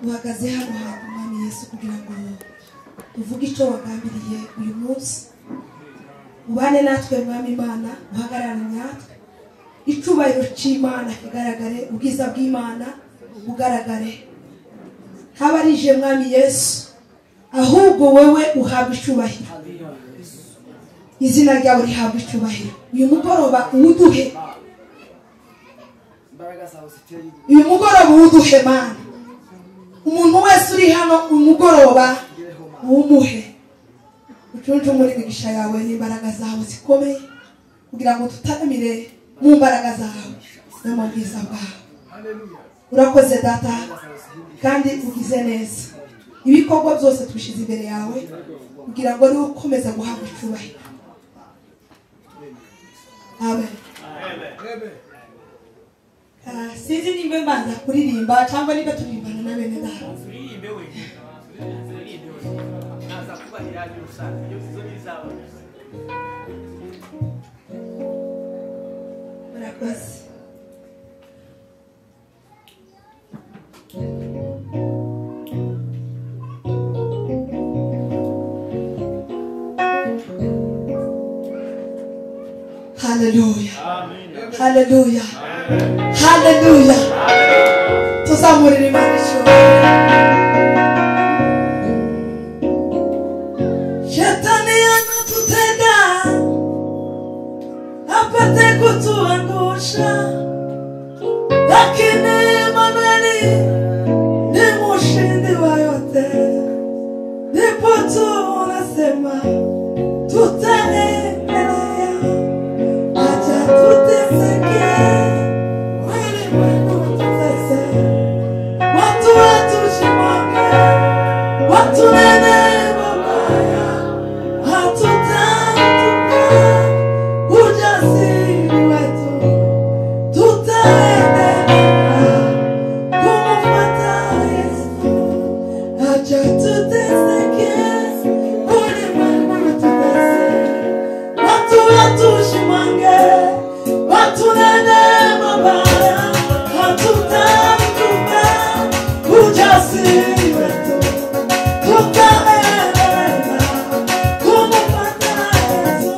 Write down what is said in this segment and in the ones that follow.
uhagaze hano hantu Mwami Yesu kugira ngo uvuge icyo wagambiriye uyu munsi. Ubane natwe Mwami Imana, uhagararane natwe, icubahiro cy'Imana kigaragare, ubwiza bw'Imana bugaragare. Habarije Mwami Yesu, ahubwo wewe uhabwa icubahiro, izina ryawe rihabwa icubahiro. Uyu mugoroba uwuduhe, uyu mugoroba uwuduhe Mana. Umuntu wese uri hano umugoroba uwumuhe, ucunje muri imigisha yawe n'imbaraga zawe zikomeye, kugira ngo tutaramire mu mbaraga zawe no mu bwiza bwawe. Urakoze Data kandi ugize neza. Ibikorwa byose tubishize imbere yawe kugira ngo niwe ukomeza guhabwa icubahiro. Amen. Sinzi nimba mbanza kuririmba cyangwa niba turirimbana na bene Data. Murakoze. Hallelujah. Hallelujah. Hallelujah. Tuzamurira Imana ishobora. Shetani anatutega apate kutuangusha, lakini Emanueli ni mshindi wa yote. Ndipo tunasema tutaendelea, acha tuteseke, ulimwengu tutese, watu watushimake, watu nene mabaya, hatutatuka ujasiri wetu, tutaendelea kumfuata Yesu, acha tuteseke, ulimwengu tutese, watu watushimake, watu nene mabaya, hatutatuka ujasiri wetu, tutaendelea kumfuata Yesu.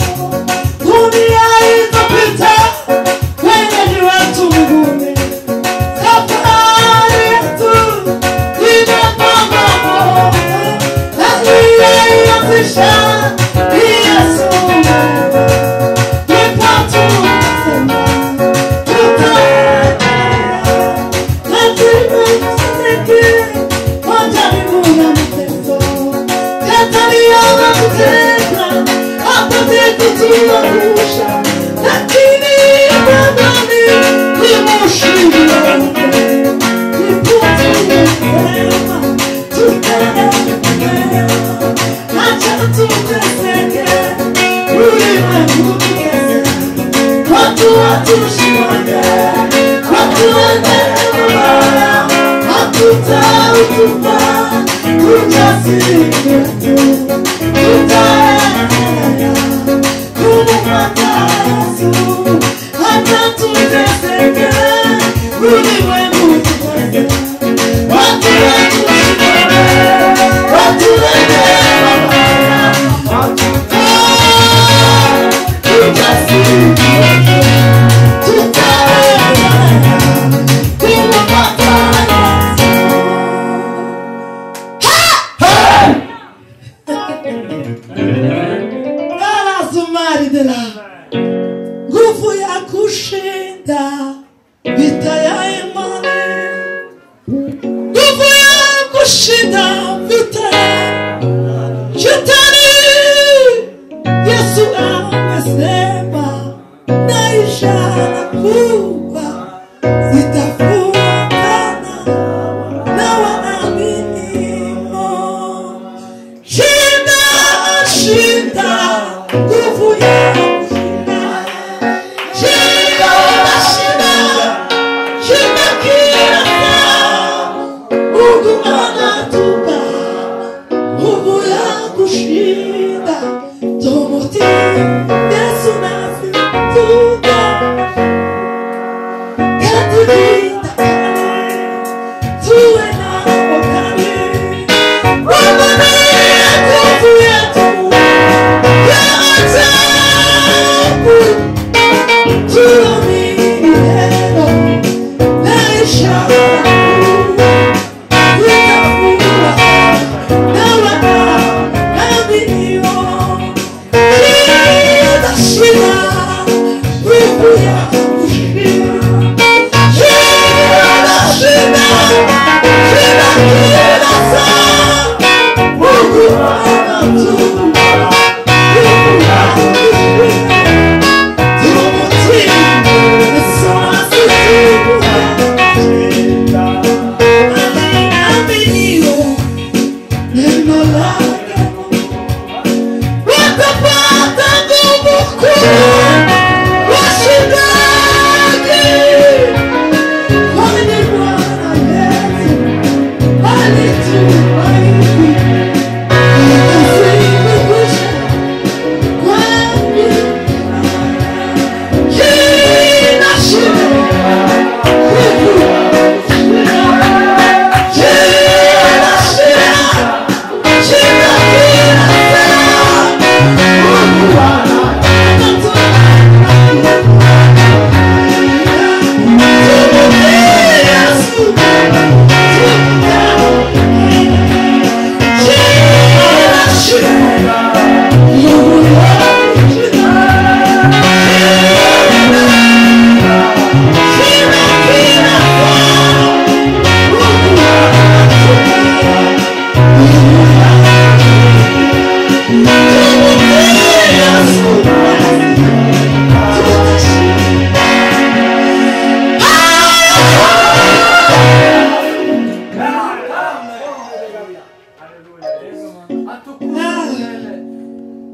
Dunia itapita, wenyeji wetu mbinguni, safari yetu imepamba moto, aliyeanzisha ni Yesu mwenyewe. Ndipo tunasema tutaendelea, lazima tusiteke majaribu na mateso. Shetani anatuteka apate kutuangusha, lakini Emanueli ni mshindi wote. Ndipo tunasema tutaendelea, acha tuteseke, ulimwengu tutese, watu watushimake, watu wende mabaya, hatutautupa ujasiri wetu, tutaendelea kumfuata Yesu, hata tuteseke, ulimwengu tutese, watu watushimake, watu wende mabaya, ujasiri wetu, tutaendelea kumfuata Yesu. Sumari de la nguvu ya kushinda vita ya imani, nguvu ya kushinda vita Shetani. Yesu amesema na ishara kubwa zitafuatana na waaminio. Shinda, shinda, nguvu ya kushinda. Shinda, shinda, shinda kila saa. Mungu anatupa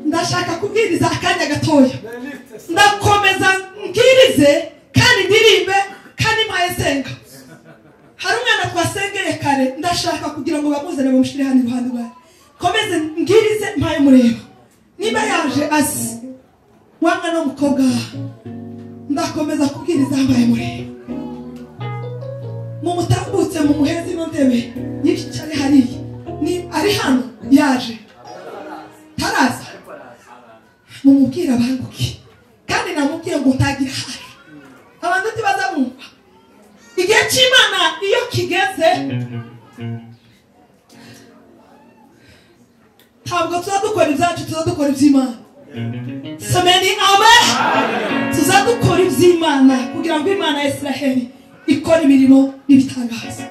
ndashaka kubwiriza akanya gatoya ndakomeza mbwirize kandi ndirimbe kandi mpayesenga. Hari umwana twasengeye kare ndashaka kugira ngo bamuzane bamushire hano iruhande rwawe komeze mbwirize mpaye mureba niba yaje asi wanga no mukobwa ndakomeza kubwiriza mpaye mureba mumutambutse mu muhezi no ntebe yicare hariya ni ari hano yaje taraza mumubwira banguki kandi namubwiye ngo ntagira hafi abantu tibazamumva igihe cy'Imana iyo kigeze ntabwo tuzadukora ibyacu tuzadukora iby'Imana. Sameni amen. Tuzadukora iby'Imana kugira ngo Imana ya Israheli ikora imirimo n'ibitangaza.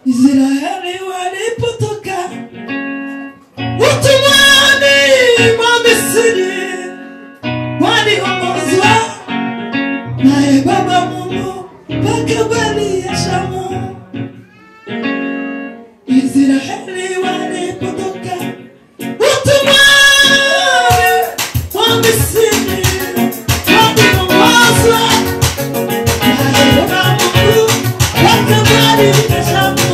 Israheli walipotoka utumwani mwa Misri waliongozwa naye Baba Mungu mpaka bahari ya Shamu. Israheli walipotoka utumwani mwa Misri waliongozwa naye Baba Mungu mpaka bahari ya Shamu.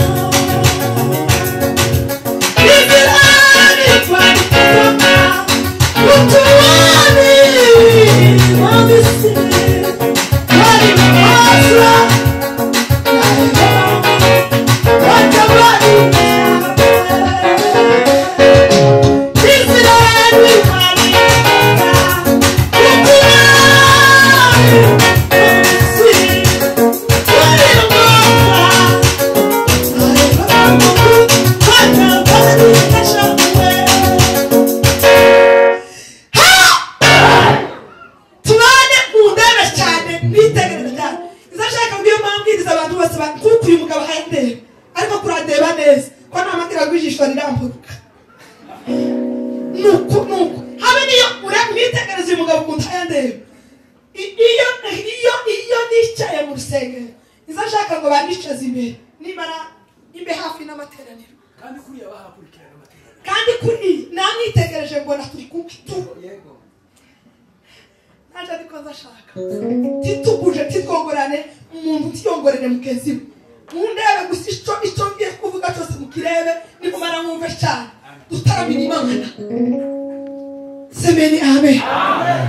Semeni amen.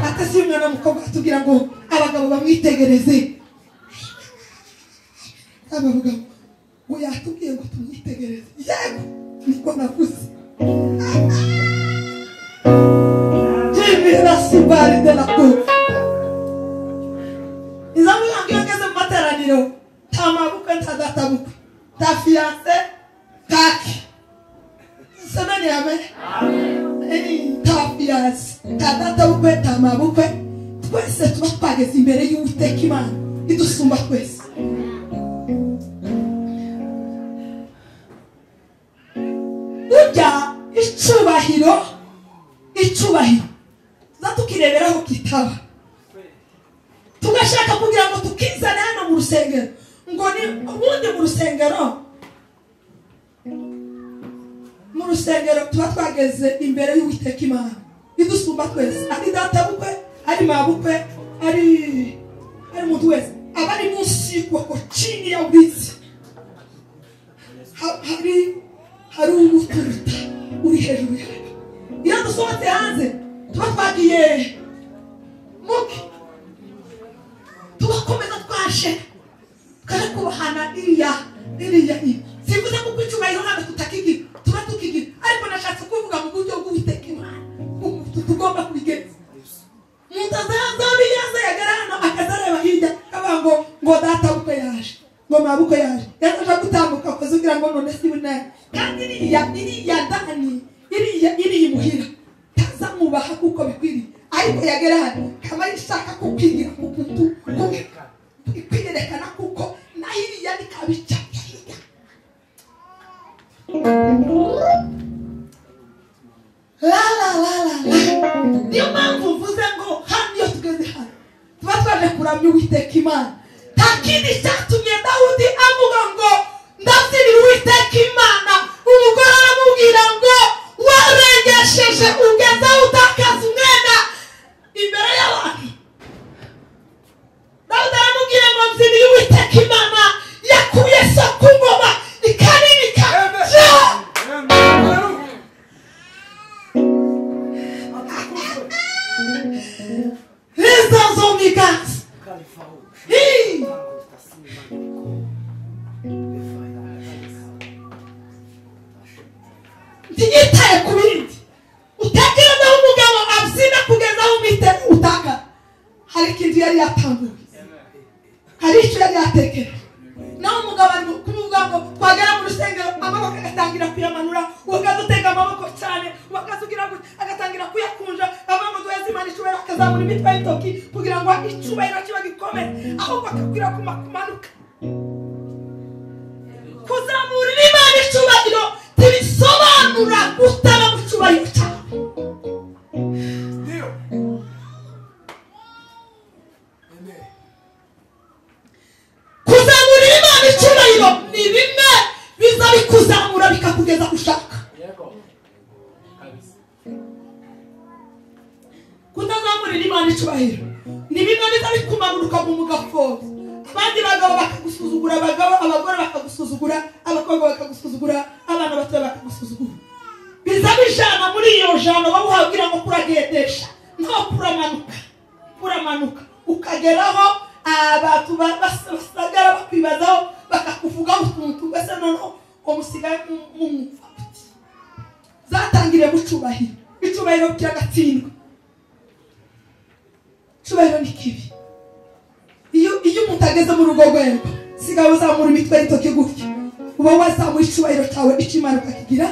Atasi umwana mukobwa tugira ngo abagabo bamwitegereze. Abavuga ngo yatubwiye ngo tumwitegereze. Yego niko navuze. Jimira sibari de la coupe. Izamu yangeze mu materaniro tamabuka ntadatabuka. Ta fiancé kaki. Semeni amen. Tafias kadata bukwe tamabukwe twese tuba twageze imbere y'Uwiteka Imana idusumba twese kitaba tugashaka kugira ngo tukizane hano mu rusengero ngo ni ubundi mu rusengero tuba twageze imbere y'Uwiteka Imana idusumba twese ari data bukwe ari mabukwe ari umuntu wese abari munsi y'ukuboko chini ya ulinzi hari ubuturuta uri hejuru yawe iyo dusohotse hanze tuba twagiye muki tubakomeza twashe kandi kubahana iriya simvuze ko kwicubahiro ntabwo tutakigira tuba tukigira ariko nashatse kuvuga mu buryo bw'Uwiteka Imana tugomba kubigenza mutazaza yagera hano akazareba hirya kavuga ngo data bukwe yaje ngo mabukwe yaje yaje gutambuka kuzugira ngo none sibune kandi iriya dani iriya muhira tazamubaha kuko bikwiriye ariko yagera hano kama ishaka kukwigira kukuntu kwiyerekana kuko na iriya ni kabica la niyo mpamvu mvuze ngo hano iyo tugeze hano tuba twaje kuramya Uwiteka Imana nta kindi cyatumye Dawudi avuga ngo ndabyinira Uwiteka Imana umugore aramubwira ngo warengesheje ugeza utakaza umwenda imbere y'abantu Dawudi aramubwira ngo mbyinire Uwiteka Imana yakuye so ku ngoma ikarinika Ntiyitaye ku bindi utekereza aho umugabo abyina kugeza aho umite utaka hari ikintu yari yatanguye hari icyo yari yatekereje naho umugabo ari kuvuga ngo twagera mu rusengero amaboko agatangira kuyamanura ukazutega amaboko cyane ukazugira agatangira kuyakunja avuga ngo duheze Imana icubahiro akazamura imitwe y'intoki kugira ngo icubahiro kiba gikomeze ahubwo akakwira kumanuka kuzamura Imana icubahiro tibisobanura gutaba mu cyubahiro cyawe kuzamura Imana icubahiro ni bimwe biza bikuzamura bikakugeza gushaka kutazamurira Imana icubahiro ni bimwe biza bikumanuka mu mugafo abandi bagabo bakagusuzugura abagore bakagusuzugura abakobwa bakagusuzugura abana bato bakagusuzugura biza bijana muri iyo jana babuhabwira ngo kuragendesha no kuramanuka ukageraho abantu basagara bakwibazaho bakakuvugaho utuntu bese noneho umusigaye mumva zatangiriye mu cyubahiro icubahiro kiragatsindwa cyubahiro ni kibi iyo umuntu ageze mu rugo rwego sigaho uzamura imitwe y'intoki gutya uba wazamuye icubahiro cyawe icimana ukakigira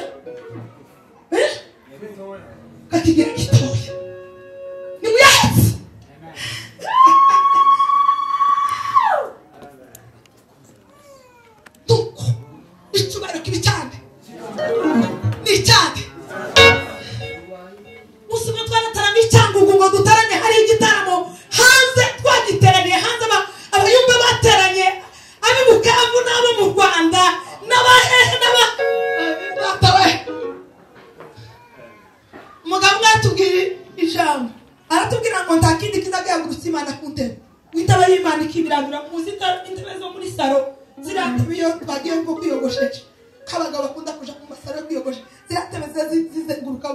gitoya ni muyahetse tuko icubahiro kibi cyane ni cyane musuma twarataramo icyangugu ngo dutaranye hari igitaramo hanze twagiteraniye hanze abayumva bateranye abi Bukavu n'abo mu Rwanda n'abahehe umugabo mwatubwira ijambo aratubwira ngo nta kindi kizagahagurutsa Imana ku ntebe witaba y'Imana ikibirandura muzi intebe zo muri salo ziratebe iyo twagiye nko kwiyogoshesha kabagabo bakunda kuja mu masaro yo kwiyogosha ziratebe zizenguruka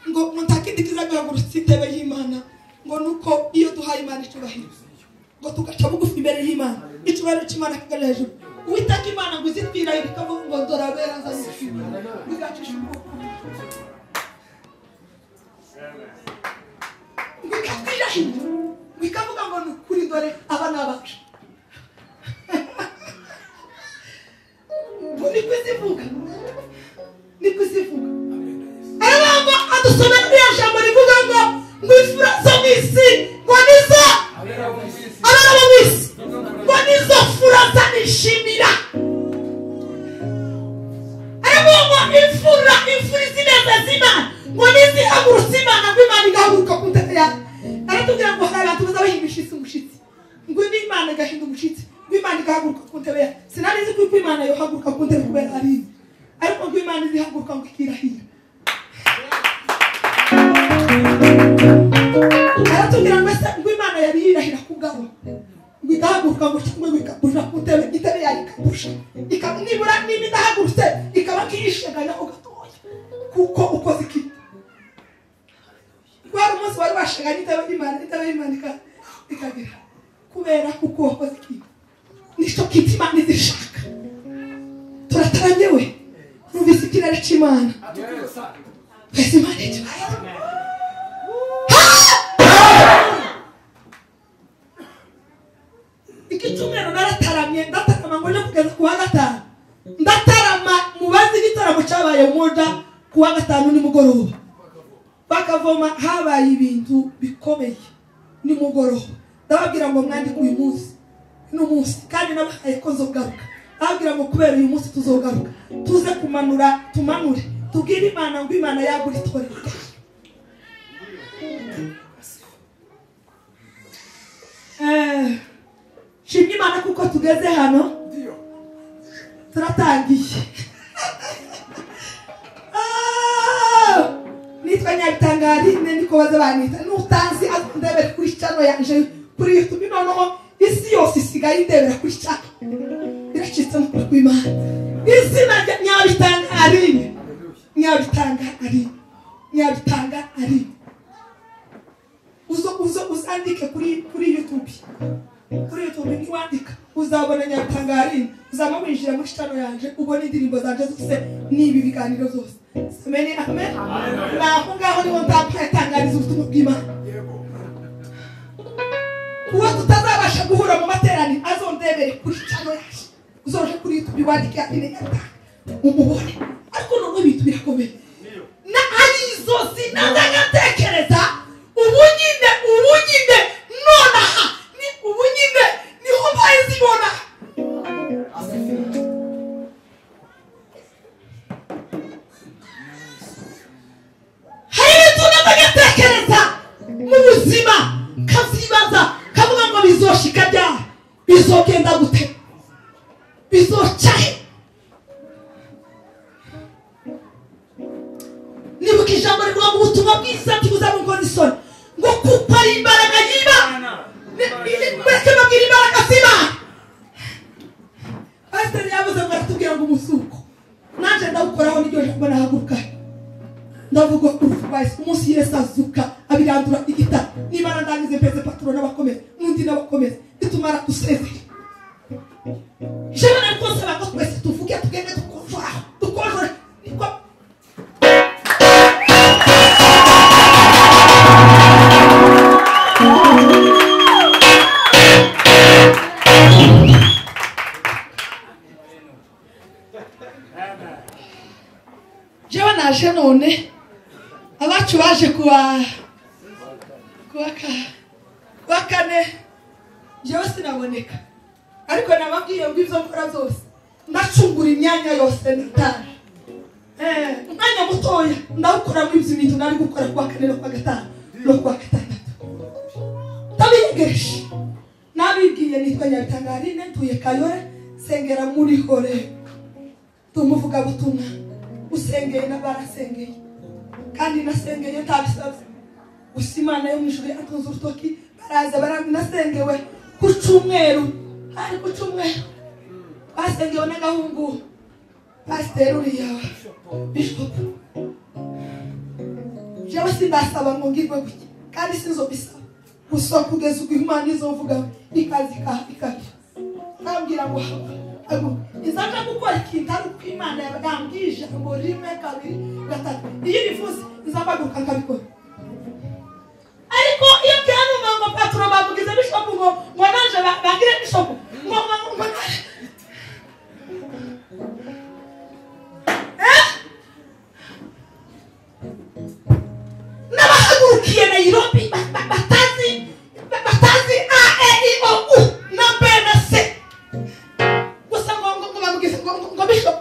ngo nta kindi kizagahagurutsa intebe y'Imana ngo nuko iyo duhaye Imana icubahiro ngo tugaca bugufi imbere y'Imana icubahiro cy'Imana kigana hejuru Uwiteka Imana ngo izitwira ikavuga ngo ndorabera nzanyishima bigacisha ukuboko bikatwira hino bikavuga ngo ni ukuri dore abana bacu ni kuzivuga arabamba adusomera iriya jambo rivuga ngo ifura zo mu isi ngo nizo abera bo mu isi ngo nizo fura zanishimira arabamba imfura izineza z'Imana ngo nizihagurutsa Imana ngo Imana igahaguruka ku ntebe yawe ku ntebe sinarizi ko Imana yohaguruka ku ntebe kubera ari ariko ngo Imana izihaguruka ngo ikirahira aratubwira ngo Imana yari yirahira kugabo ngo idahaguruka ngo cyangwa ikabusha ku ntebe itebe yayikabusha nibura niba idahagurutse ikaba kiyisheganya ugatoya kuko ukoze iki wari umunsi wari washeganya itebe y'Imana ikagira kubera kuko wakoze iki nico kiti Imana izishaka turataranyewe numvise ikirere cy'Imana twese Imana icyubahiro ikitumero naratamye ndatarama ngo kugeza ku wa gatanu ndatarama mubazi igitaramo cyabaye umuja ku wa gatanu nimugoroba bakavoma habaye ibintu bikomeye nimugoroba ndababwira ngo mwandike uyu munsi n'umunsi kandi nabahaye ko nzogaruka ndababwira ngo kubera uyu munsi tuzogaruka tuze tumanure tubwire Imana ngo Imana yagura itorero shimye Imana kuko tugeze hano turatangiye nitwa Nyabitangarine niko baza banita n'utanzi ndebera kuri channel yanje kuri YouTube noneho isi yose isigaye indebera kuri channel iracitse mu kw'Imana izina Nyabitangarine uzandike kuri YouTube niwandika uzabona Nyabitangarine uzama winjira muri channel yanje ubona indirimbo zanje zose n'ibi biganiro zose amen amen naho ngaho niho ndapatangariza ubutumwa bw'Imana uwo tutazabasha guhura mu materaniro azondebere kuri channel yanje uzoje kuri YouTube wandike Nyabitangarine umubone ariko none bitu birakomeye na arizo sinazagatekereza ubunyine nonaha ni ubunyine niho bayizibona hari tunazagatekereza mu buzima kazibaza kavuga ngo bizoshika ryari bizogenda gute bizocahe nibuka ijambo rivuga ngo ubutumwa bwiza tibuzaba umukozi isoni ngo kuko ari imbaraga y'Imana mureke babwira imbaraga z'Imana pasiteri yavuze ngo aratubwira ngo umusuko nanje ndawukoraho n'iryo jambo nahaguruka ndavuga umunsi Yesu azuka abirandura igitabo n'Imana ndangize mpeze paturo n'abakomeza n'undi n'abakomeza bitumara dusezera jewe nakose bako twese tuvuge tugende dukonjora niko jewe naje none abacu baje kuwa kane jewe sinaboneka ariko nababwiye ngo ibyo nkora byose ndacungura imyanya yose n'itanu umwanya mutoya ndawukoramo ibyo bintu nari gukora kuwa kane no kuwa gatanu no kuwa gatandatu ndabiyegereje nabibwiye nitwa Nyabitangarine ntuye Kayore sengera muri hore tumuvuga butumwa usengeye n'abarasengeye kandi nasengeye ntabisabye gusa Imana yo mwijuru yatunze urutoki baraza baranasengewe ku cyumweru hari ku cyumweru basengewe n'agahungu pasiteri uriya bishop jewe sindasaba ngo ngirwe gutya kandi sinzobisaba gusa kugeza ubwo Imana izovuga ikazi nambwira ngo izaje gukora ikintu ari uko Imana yabwije ngo rimwe kabiri gatatu iyo bivuze izabaguruka nkabikora ariko iyo byanuma ngo paturo bavugize bishop ngo nanje bagire bishop ngo n'abahagurukiye Nairobi batazi A-E-I-O-U na B na C gusa ngo bamugize ngo bishop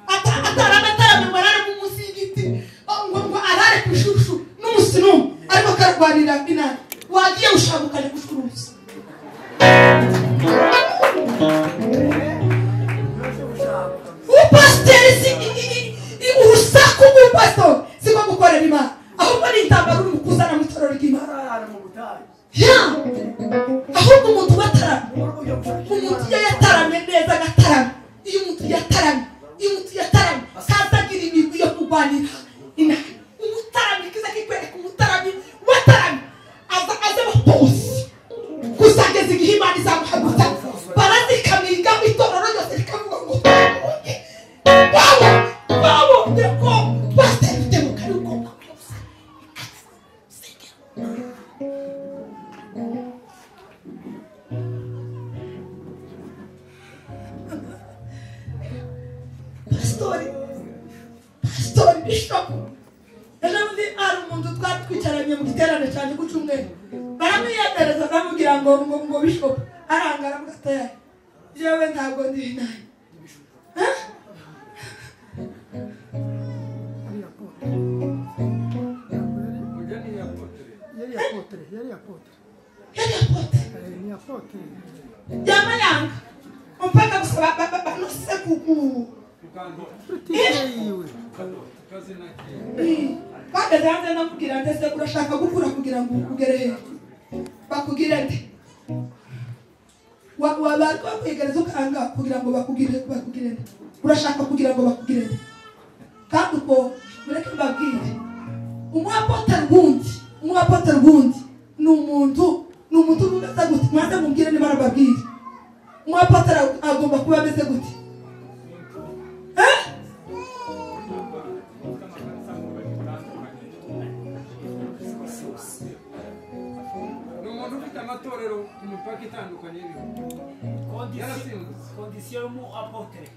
atara mwarare mu musigiti ngo arare kushushu n'umusinu ariko karwanira binani wagiye ushabukanye gushurutsa bishop ejo bundi ari umuntu twari twicaranye mu giterane cyane ku cyumweru baramwiyegereza baramubwira ngo bishop arangara mugataya jewe ntabwo ndi naye Ni apotre. Jama yanga mpaka kusaba no sekuku Bade zanze nakugira ndetse kurashaka gukura kugira ngo ugere he bakugire nde wabarwa kwegereza ukanga kugira ngo bakugire nde urashaka kugira ngo bakugire nde kandi uko mureke babwire umwapotre wundi ni umuntu umeze gute mwaze mubwire niba arababwire umwapotre agomba kuba ameze gute amatorero imipaka itandukanye kondisiyo y'umu apotre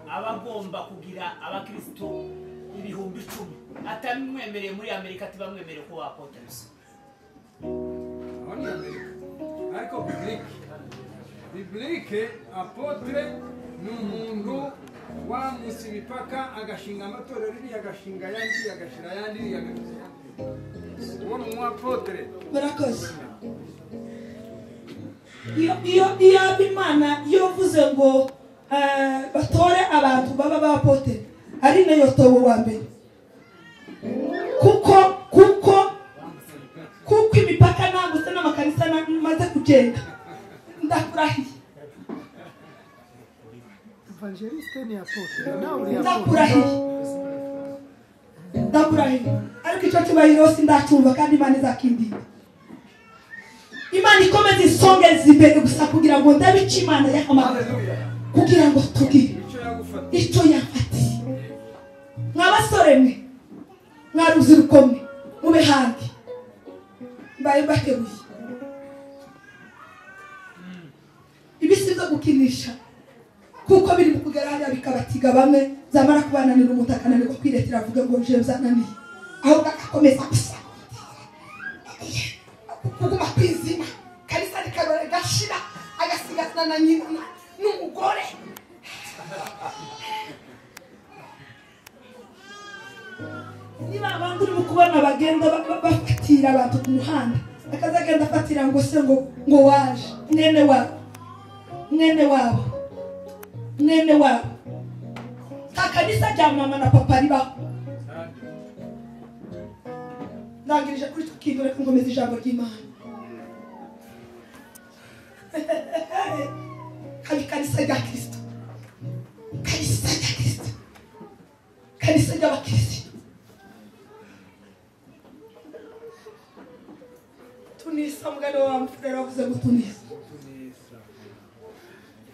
abagomba kugira abakristo 10,000 atamwemereye muri Amerika tibamwemereye ko apotre ariko biblike apotre ni umuntu wamusa imipaka agashinga amatorero iri agashinga yandi agashira yandi uwo ni umwapotre barakoze iyo Imana yovuze ngo batore abantu baba bapote ari nayo tobo wa mbere kuko imipaka nanguse n'amakanisa maze kugenda ndakurahiye Evangeliste ni apotre. Ndakurahiye ariko icyo kibayiro sindacyumva kandi Imana izakindira Imana ikomeze isongeze imbere gusa kugira ngo ndabe icyo Imana yahamagara kugira ngo tugire icyo yafatiye mw'abasore mwe mwaruziriko mwe mube hangi mbaye mbakebuye ibisi byo gukinisha kuko biri mu kugera hariya bikabatiga bamwe zamara kubananira umuntu akananirwa kwiretera avuga ngo je uzananiye aho agakomeza gusa kuguma kwizima kanisa rikarore gashira agasigazana na nyina n'umugore niba abantu uri kubona bagenda bafatira abantu ku muhanda akazagenda afatira ngo se ngo waje mwene wabo kanisa rya mama na papa ribaho ndangirije kuri tukindure kungomeza ijambo ry'Imana kanisa rya Kristo kanisa ry'abakristo tunisa mugani wa mfurero wavuze ngo tunisa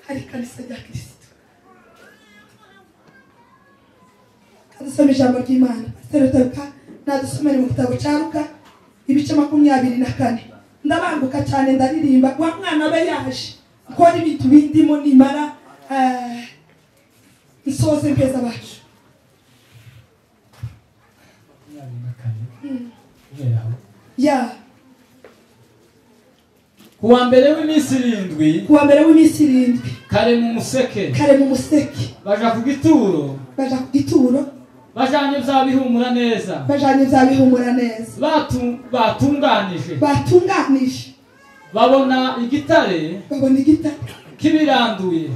hari kanisa rya Kristo kadusome ijambo ry'Imana serutuka nadusomere mu gitabo cya Luka ibice 24 ndabanguka cyane ndaririmba wa mwana we yaje ukora ibintu bindimo nimara isoze mpeza bacu ya kuwa mbere w'iminsi 7 kare mu museke baja ku gituro bajanye vyabihumura neza batunganije babona igitare kibiranduye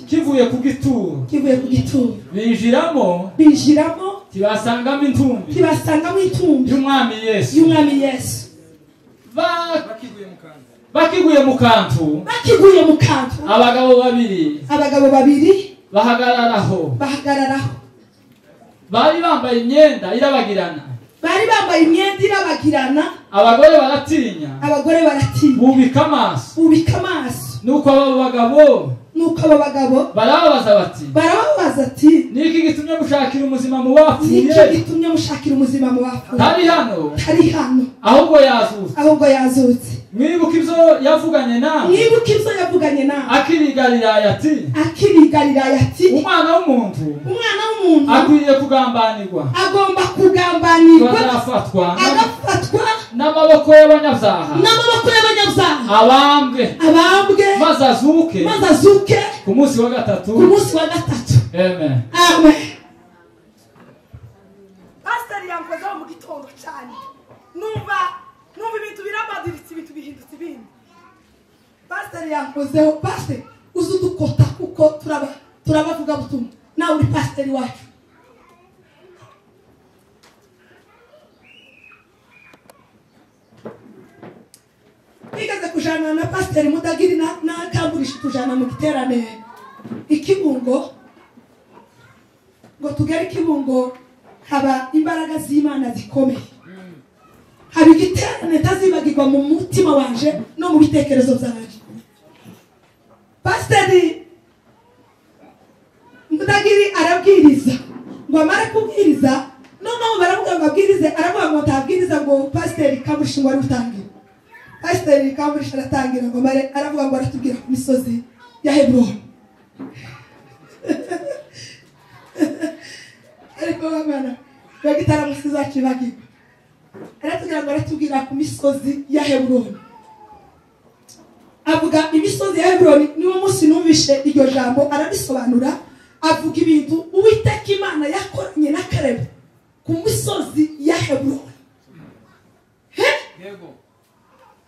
kivuye ku gituro binjiramo tibasangamo intumbi y'umwami Yesu bakiguye mu kantu abagabo babiri bahagararaho bari bambaye imyenda irabagirana abagore baratinya bubika amaso nuko abo bagabo barababaza bati niki gitumye mushakira umuzima mu bapfuye hari hano ahubwo yazutse mwibuka ibyo yavuganye nawe akiri Galilaya ati umwana w'umuntu akwiriye kugambanirwa agafatwa n'amaboko y'abanyabyaha abambwe maze azuke ku munsi wa gatatu. Amen. Pastor yankozeho mu gitondo cyane numva ibintu birabadiritse ibintu bihindutse ibindi. Pastor yankozeho, pastor uzudukota kuko turabavuga butumwa nawe uri pastor wacu. Igaze kujana na pastor Mudagiri na Kamburisha tujana mu giterane ikibungo ngo tugere ikibungo haba imbaraga z'Imana zikomeye. Haba igiterane tazibagirwa mu mutima wanje no mu bitekerezo byanje. Pastor Mudagiri arabwiriza ngo amare kubwiriza noneho baravuga ngo abwirize, aravuga ngo tabwiriza ngo pastor Kamburisha ngo ari utangira. Pastor Kamburisha aratangira ngo mare aravuga ngo aratubwira ku misozi ya Hebroni. Ariko bamana bagitara musiza kibagirwa. Aratubwira ku misozi ya Hebroni. Avuga imisozi ya Hebroni niwo munsi numvishe iryo jambo arabisobanura. Avuga ibintu Uwiteka Imana yakoranye na Kalebu ku misozi ya Hebroni. Yego.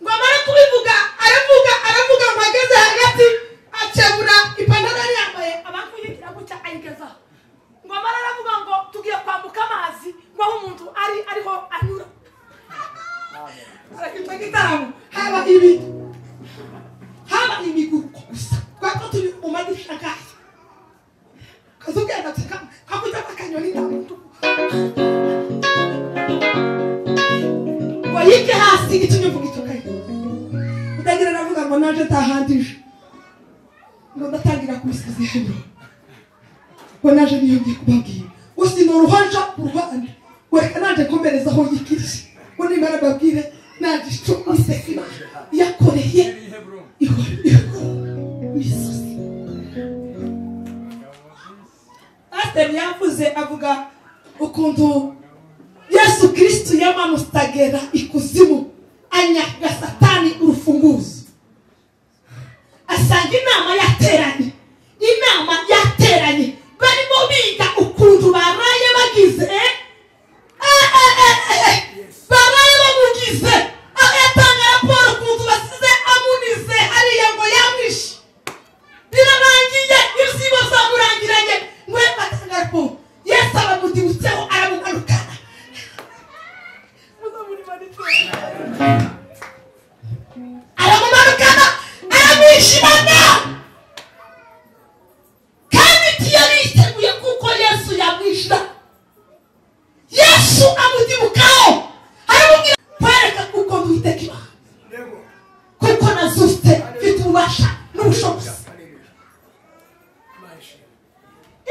Ngo amara kubivuga aravuga ngo ageze hagati acebura ipantaro yambaye abakuyikira guca ayigeza. Ngo amara aravuga ngo tugiye kwambuka amazi ngo aho umuntu ariho anyura. Arakitwa gitaramo haba imiguruko gusa kwako turi umadisha kazi kazugenda kakuta bakanyoni na muntu ngo yike hasi ikinyuvuga itukaye utagira navuga ngo naje tahandije ngo ndatangira kubisize hano ngo naje niyongeye kubabwira usino ruhanja uruhande wereka naje komereza aho yikirije ngo nimara babwire naje cyo iseka yakoreye misozi. Pastor yavuze avuga ukuntu Yesu Kristo yamanustagera ikuzimu anyaga Satani urufunguzo. Asanga inama yateranye barimo biga ukuntu baraye bagize baraye bamugize agatanga raporo ukuntu basize amunize hariya ngo yamwishe birarangiye ibisibo zamurangiranye mwe batanga raporo Yesu abamudibutseho aramumanukana aramwishimana kandi tiyariteguye kuko Yesu yamwishyura. Yesu amudibukaho aramubwira kwereka kuko Uwiteka Imana kuko nazufite mfite ububasha n'ubushobozi.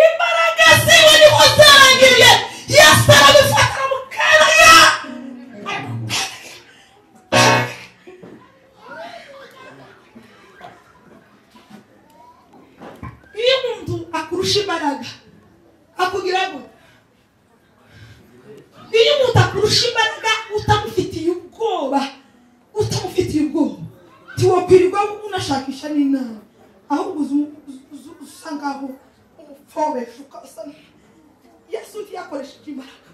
Imbaraga ziwe niho zarangiriye. Yesu arabifata aramukaraya. Iyo umuntu akurusha imbaraga akugira ngo iyo umuntu akurusha imbaraga utamufitiye ubwoba tiwakwirirwa unashakisha n'inama ahubwo usanga aho umupfobesha ukasa. Yesu yakoresheje imbaraga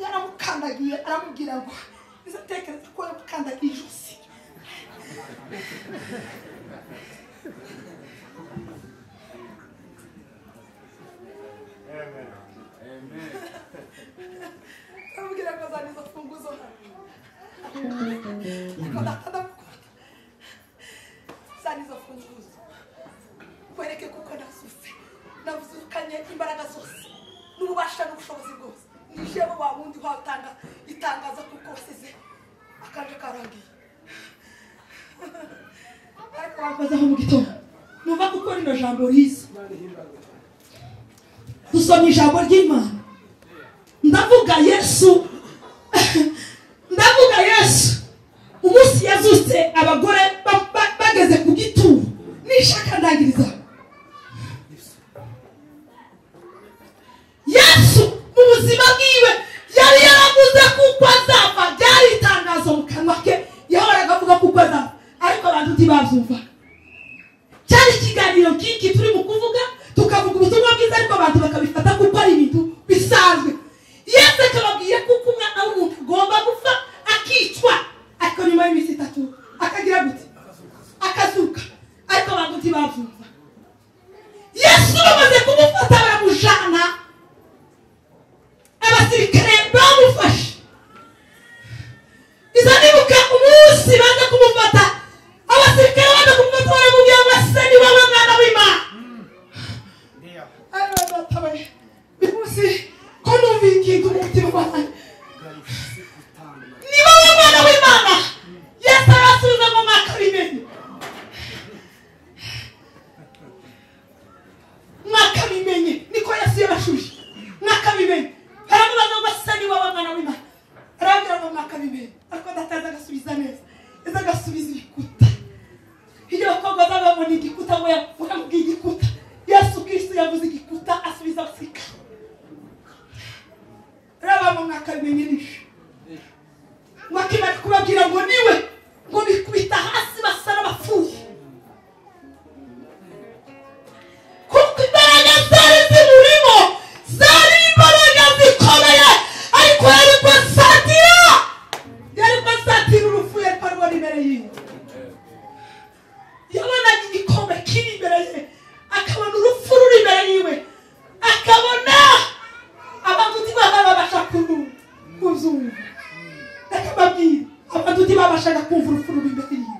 yaramukandagiye aramubwira ngo izatekereza ko yamukandagiye ijosi. Aramubwira ngo zaniza funguzo zaniza funguzo kwereke kuko nasuse navuzukanye imbaraga zose n'ububasha n'ubushobozi bwose nijebo wa wundi watanga itangaza kuko wasize akanje karangiye. Ariko wakozeho mu gitondo numva kuko rino jambo riza dusomye ijambo ry'Imana ndavuga Yesu umunsi yazutse abagore bageze ku gituro nishaka ndangiriza. Yesu mu buzima bwiwe yari yaravuze kuko azapfa, byari itangazo mu kanwa ke, yahoraga avuga kuko azapfa, ariko abantu ntibabyumva. Cyari ikiganiro kiki turi mu kuvuga, tukavuga ubutumwa bwiza, ariko abantu bakabifata kuko ari ibintu bisanzwe. Yesu akababwiye kuko umwana w'umuntu agomba gupfa akicwa, ariko nyuma y'iminsi 3 akagira gute? Akazuka, ariko abantu ntibabyumva. Yesu bamaze kumufata baramujana, abasirikare bamufashe. Izanibuka umunsi baza kumufata, abasirikare baza kumufata baramubwira ngo ase ni wowe mwana w'Imana. Arabatabaye bimusi ko numva ikintu mu mutima wanjye, ni wowe mwana w'Imana. Yesu arasubiza ngo mwakabimenye, mwakabimenye. Niko Yesu yabashuje, mwakabimenye. Haramubaza ngo ase ni wowe mwana w'Imana, arabwira ngo mwakabimenye, ariko dataza agasubiza neza, eza agasubiza ibikuta. Iyo bakobwa babona igikuta ngo yamubwiye igikuta, Yesu Kristo yavuze igikuta asubiza asika. Raba mu mwakabimenye nishe, mwakimara kubabwira ngo niwe, ngo bikubita hasi basa n'abapfuye. Kuko imbaraga zari zimurimo zari imbaraga zikomeye, ariko yari kwasatira urupfu, yari kwarwara imbere yiwe. Yabonaga igikombe kiri imbere ye, akabona urupfu ruri imbere yiwe, akabona abantu ntibabasha kuzumva. Akababwira abantu ntibabashaga kumva urupfu ruri imbere yiwe,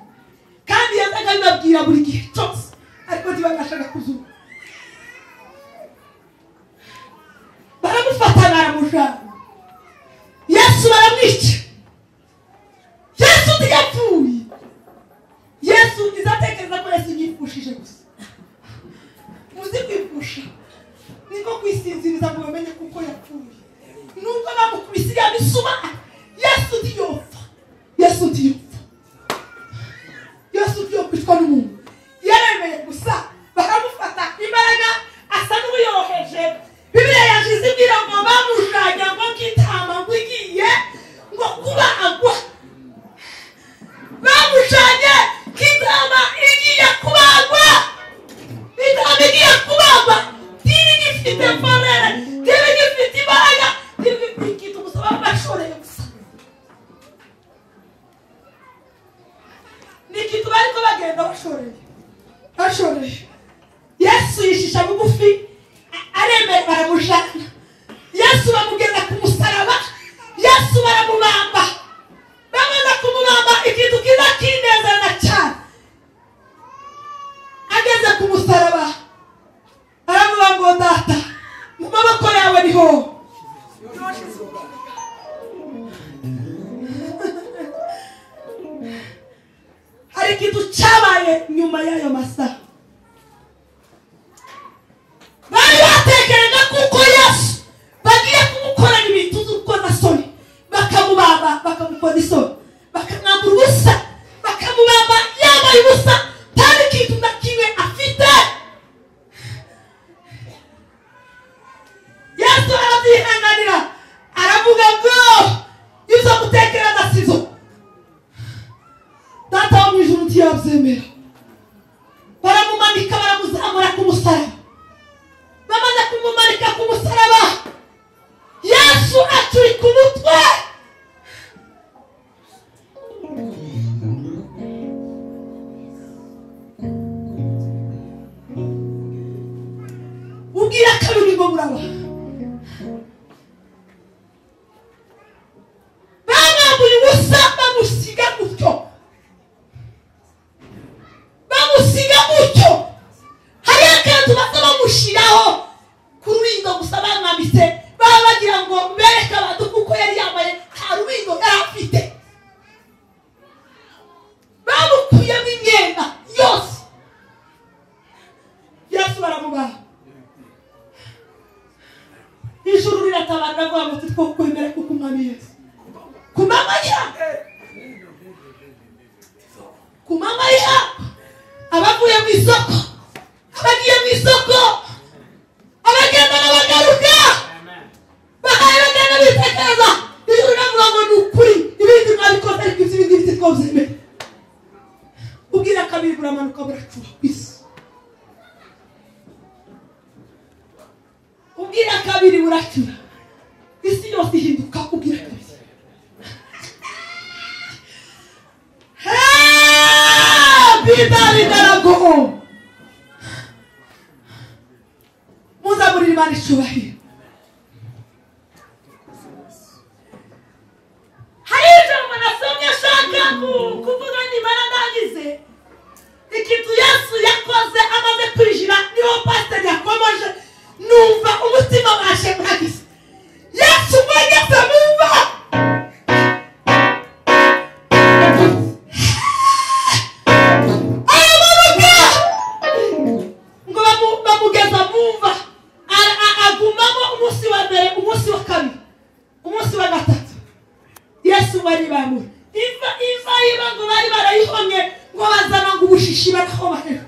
kandi yazaga abibabwira buri gihe cyose, ariko ntibabashaga kuzumva. Baramufata baramujana, Yesu baramwica. Yesu ntiyapfuye. Yesu izatekereza ko Yesu yifushije gusa. Muzi kwifusha niko kwisinziriza ngo bamenye kuko yapfuye. Nubwo bamukubise ya misuma, Yesu ntiyopfa. Yesu ntiyopfa. Yesu ntiyokwicwa n'umuntu. Yaremeye gusa baramufata imbaraga asa n'uyoheje. Bibiliya yagize ibwira ngo bamujanye ngo nk'intama ngo igiye ngo kuba agwa. Bamujanye nk'intama igiye kubagwa. Intama igiye kubagwa, ntibigifite forere, ntibigifite imbaraga, ntibigifite ikintu gusa bashoreye gusa. Ni ikintu bariko bagenda bashoreye. Yesu yishisha bugufi, aremera baramujana. Yesu bamugeza ku musaraba, Yesu baramubamba. Bamaze kumubamba, ikintu kiza kinezeza cyane. Ageze ku musaraba, aravuga ngo data, mu maboko yawe niho. Hari ikintu cyabaye nyuma y'ayo masaha. Bari batekereza kuko Yesu bagiye kumukorana ibintu z'urukozasoni, bakamubamba, bakamukoza isoni, bakamwambura ubusa, bakamubamba yambaye ubusa, nta n'ikintu na kimwe afite. Yesu arabyihanganira, aravuga ngo ibyo gutekereza sizo. Data wo mu ijuru ntiyabyemera. Baramumanika, baramuzamura ku musaraba. Bamaze kumumanika ku musaraba, Yesu acurika umutwe. Ubwira kabiri ngo buraba. Bamwambuye ubusa, bamusiga gutyo. Hari akantu baza bamushiraho ku rubindo gusa, bamwambitse, baba bagira ngo bereke abantu kuko yari yambaye nta rubindo yari afite. Bamukuyemo imyenda yose. Yesu baramubaha. Ijuru riratabara bavuga ngo twemere kuko umwami Yesu kumamanya. ku manywa y'ihangu abavuye mu isoko abagiye mu isoko abagenda n'abagaruka bahaye bagenda bitekereza ijuru navuga ngo ni ukuri ibindi mwabikoze ariko ibindi biti twabyemera ubwira kabiri buramanuka buracura ku isi ubwira kabiri buracura isi yose ihinduka ubwira kabiri bidari darago muzamurira Imana icyubahiro hari ijambo nasomye ashaka kuvuga n'Imana ndagize ikintu Yesu yakoze amaze kwinjira niho pasiteri yakomeje numva umutima washe mwagize Yesu mwageze mumva bari bamwe iva ngo bari barayihomye ngo bazana ngo ubushishi baraho bahera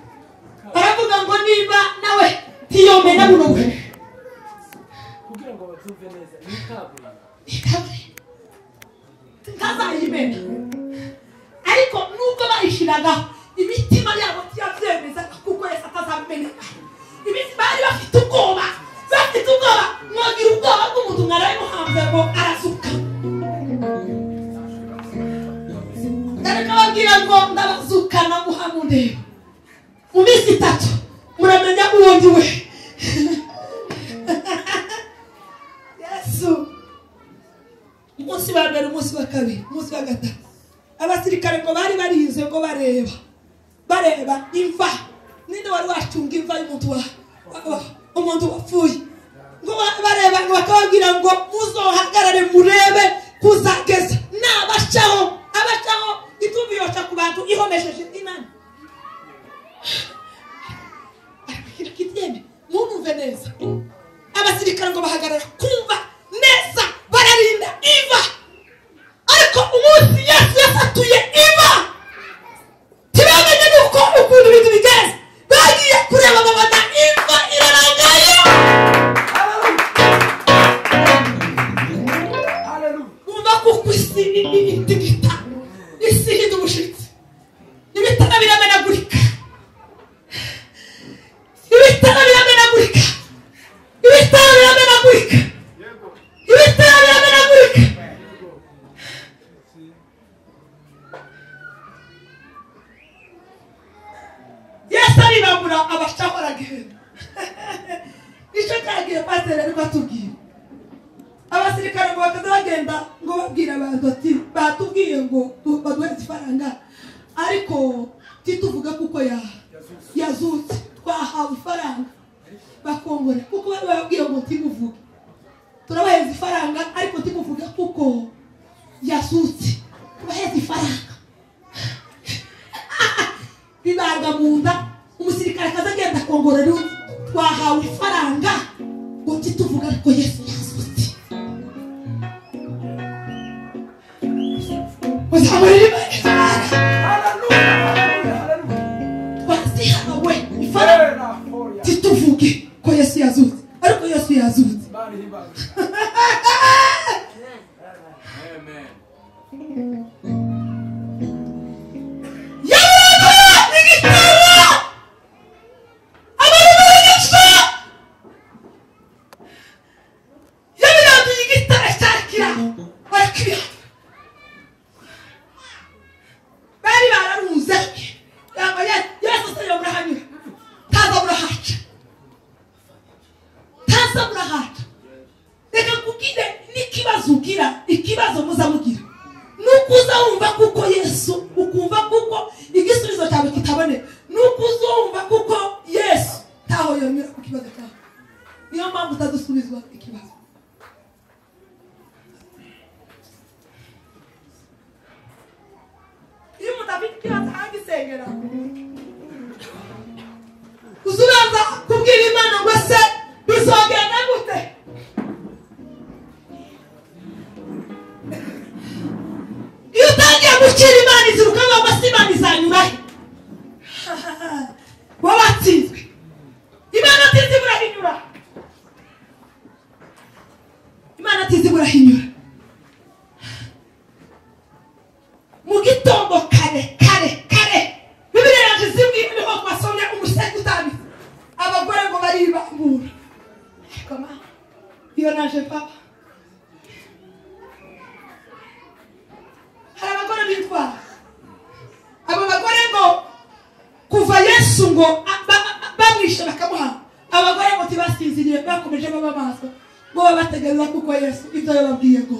baravuga ngo niba nawe tiyome na buno kugira ngo batumve neza ikaburi ntazayimena ariko nubwo bayishiragaho imitima yabo tiyabyemeza kuko Yesu atazameneka bari bafite ubwoba mwagira ubwoba bw'umuntu mwaraye muhanze ngo arazuka ndababwira ngo ndabazukana muhamundeba mu minsi 3 muramenya uwundi we Yesu umunsi wa mbere umunsi wa kabiri umunsi wa gatatu abasirikare ngo bari barize ngo bareba imva ninde wari wacunga imva y'umuntu umuntu wapfuye ngo bareba ngo bakababwira ngo muzohagarare murebe kuzageza n'abacaho itubiyosha ku bantu ihomesheje inani arabwira kityeme munumve neza abasirikare ngo bahagarara kumva neza bararinda iva ariko umunsi Yesu yafatuye iva tibamenye nuko ukuntu ibintu bigeze bagiye kureba babona iva irarangaye umva kuko isi itigita isi hinda ubushitsi ibitara biramenagurika Yesu aribambura abashahora gihenda nicyo cyagiye pasiteri ariko atubwira abasirikare ngo bakaza bagenda ngo babwira abantu ati batubwiye ngo baduhe ifaranga ariko tituvuga kuko yazutse twahawe ifaranga bakongora kuko bababwiye ngo timuvuge turabaheza ifaranga ariko timuvuga kuko yazutse tubaheza ifaranga bibanga munda umusirikare akaza agenda akongora twahawe ifaranga ngo tituvuga ariko Yesu yazutse uzamurira twasihawe ifaranga tituvuge ko Yesu yazutse ariko Yesu yazutse ikibazo muzamugira nukuza wumva kuko Yesu ukumva kuko igisubizo cyawe kitabone nukuza wumva kuko Yesu taho yonyera ku kibazo cyawe niyo mpamvu utadusubizwa ikibazo iyo mutafite ikibazo hagisengera uzubanza kubwira Imana ngo se bizogenda gute iyo utangiye gukira Imana iziruka ngo Imana izanyurahe arayibambura koma iyo naje papa hari abagore bitwara abo bagore ngo kuva Yesu ngo bamwishe bakamuha abagore ngo tibasinziriye bakomeje baba maso ngo babategereza kuko Yesu ibyo yababwiye ngo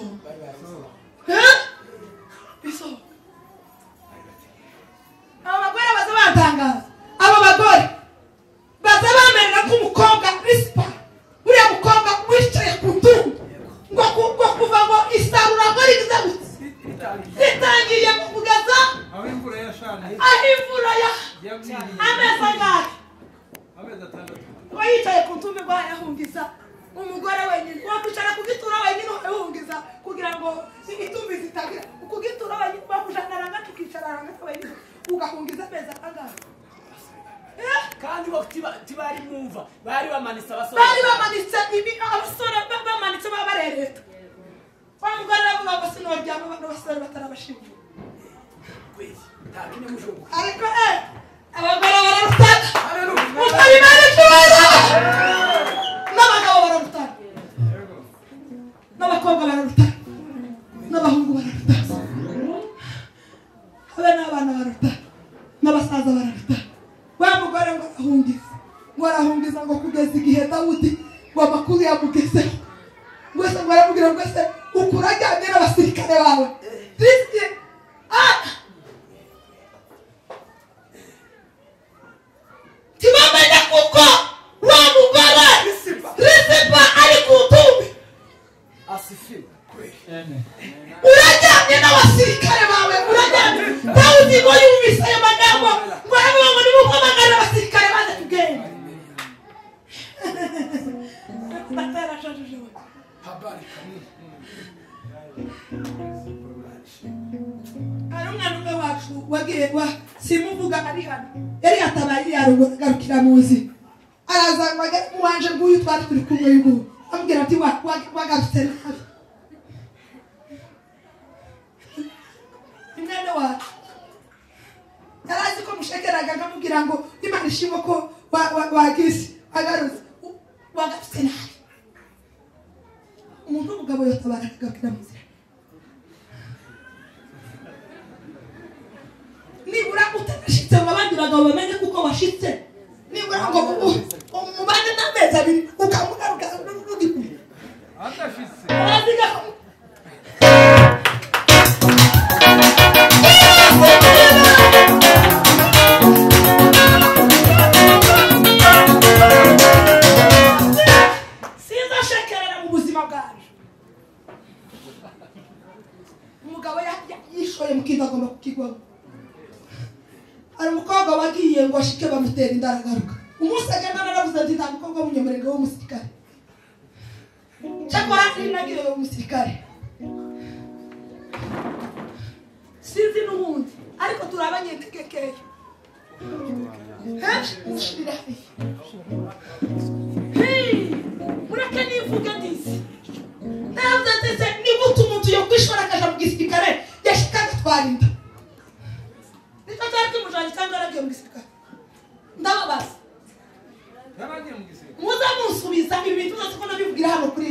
biso abo bagore baza batangaza abo bagore baza bamenera ko umukobwa rispa uriya mukobwa wicaye ku ntungu ngo kuva ngo isarura ngo rigizabutse ritangiye kugeza aho imvura ya amezi angahe amezi atandatu ngo yicaye ku ntumbi ngo yahungiza umugore wenyine wakwicara kugitura wenyine uhungiza kugira ngo itumbi zitagira kugitura wenyine bakujanaranga tukicararanga wenyine ugahungiza amezi angahe kandi tibari mwumva bari bamanitse abasore abasore bamanitse babarereta bamugore aravuga ngo sinoryama bano basore batarabashimye ariko abagore bararutana ukabimana cyubahiro n'abagabo bararutana n'abakobwa bararutana n'abahungu bararutana habe n'abana bararutana n'abasaza bararutana wa mugore ngo arahungiza ngo kugeza igihe Dawudi ngo amakuru yamugezeho ngwese ngo aramubwira ngo ese ukurajyanye n'abasirikare bawe tibamenya kuko wa mugore Risipa ari ku ntumbi urajyanye n'abasirikare bawe urajyanye Dawudi ngo yumvise ayo magambo ngo aravuga ngo nimuhamagare abasirikare baze tugende batarashajije we hari umwana umwe wacu wagiye simuvuga ari hano yari yatabaye yarugarukira muzi arazangwaga muwanje nguyu twari turi kumwe y'ubu amubwira ati wagarutse nabi imwene wacu yarazi ko mushekeraga nkamubwira ngo Imana ishimwe ko wagise agarutse wagarutse nabi umuntu w'umugabo yotabara akagarukira mu nzira nibura utanashitse ngo abandi bagabo bamenye kuko washitse nibura ngo umubane n'amezi abiri ukamugaruka n'ugikuri atashitse araziga sinzashekerera mu buzima bwaje umugabo yishoye mu kintu agomba kukigwamo hari umukobwa wagiye ngo ashike bamutera inda aragaruka umunsi agenda naravuze ati nta mukobwa w'umunyamurenge w'umusirikare cyakora nagiye w'umusirikare sinzi n'ubundi ariko turabanyetegekeye mushirira mureke nivuga ndisi navuze ndetse nigute umuntu yokwishora akaja mu gisirikare yashika agatwara inda nicyo cyari kimujanye cyangwa aragiye mu gisirikare ndababaza muza munsubiza ibi bintu byose ko nabivugira hano kuri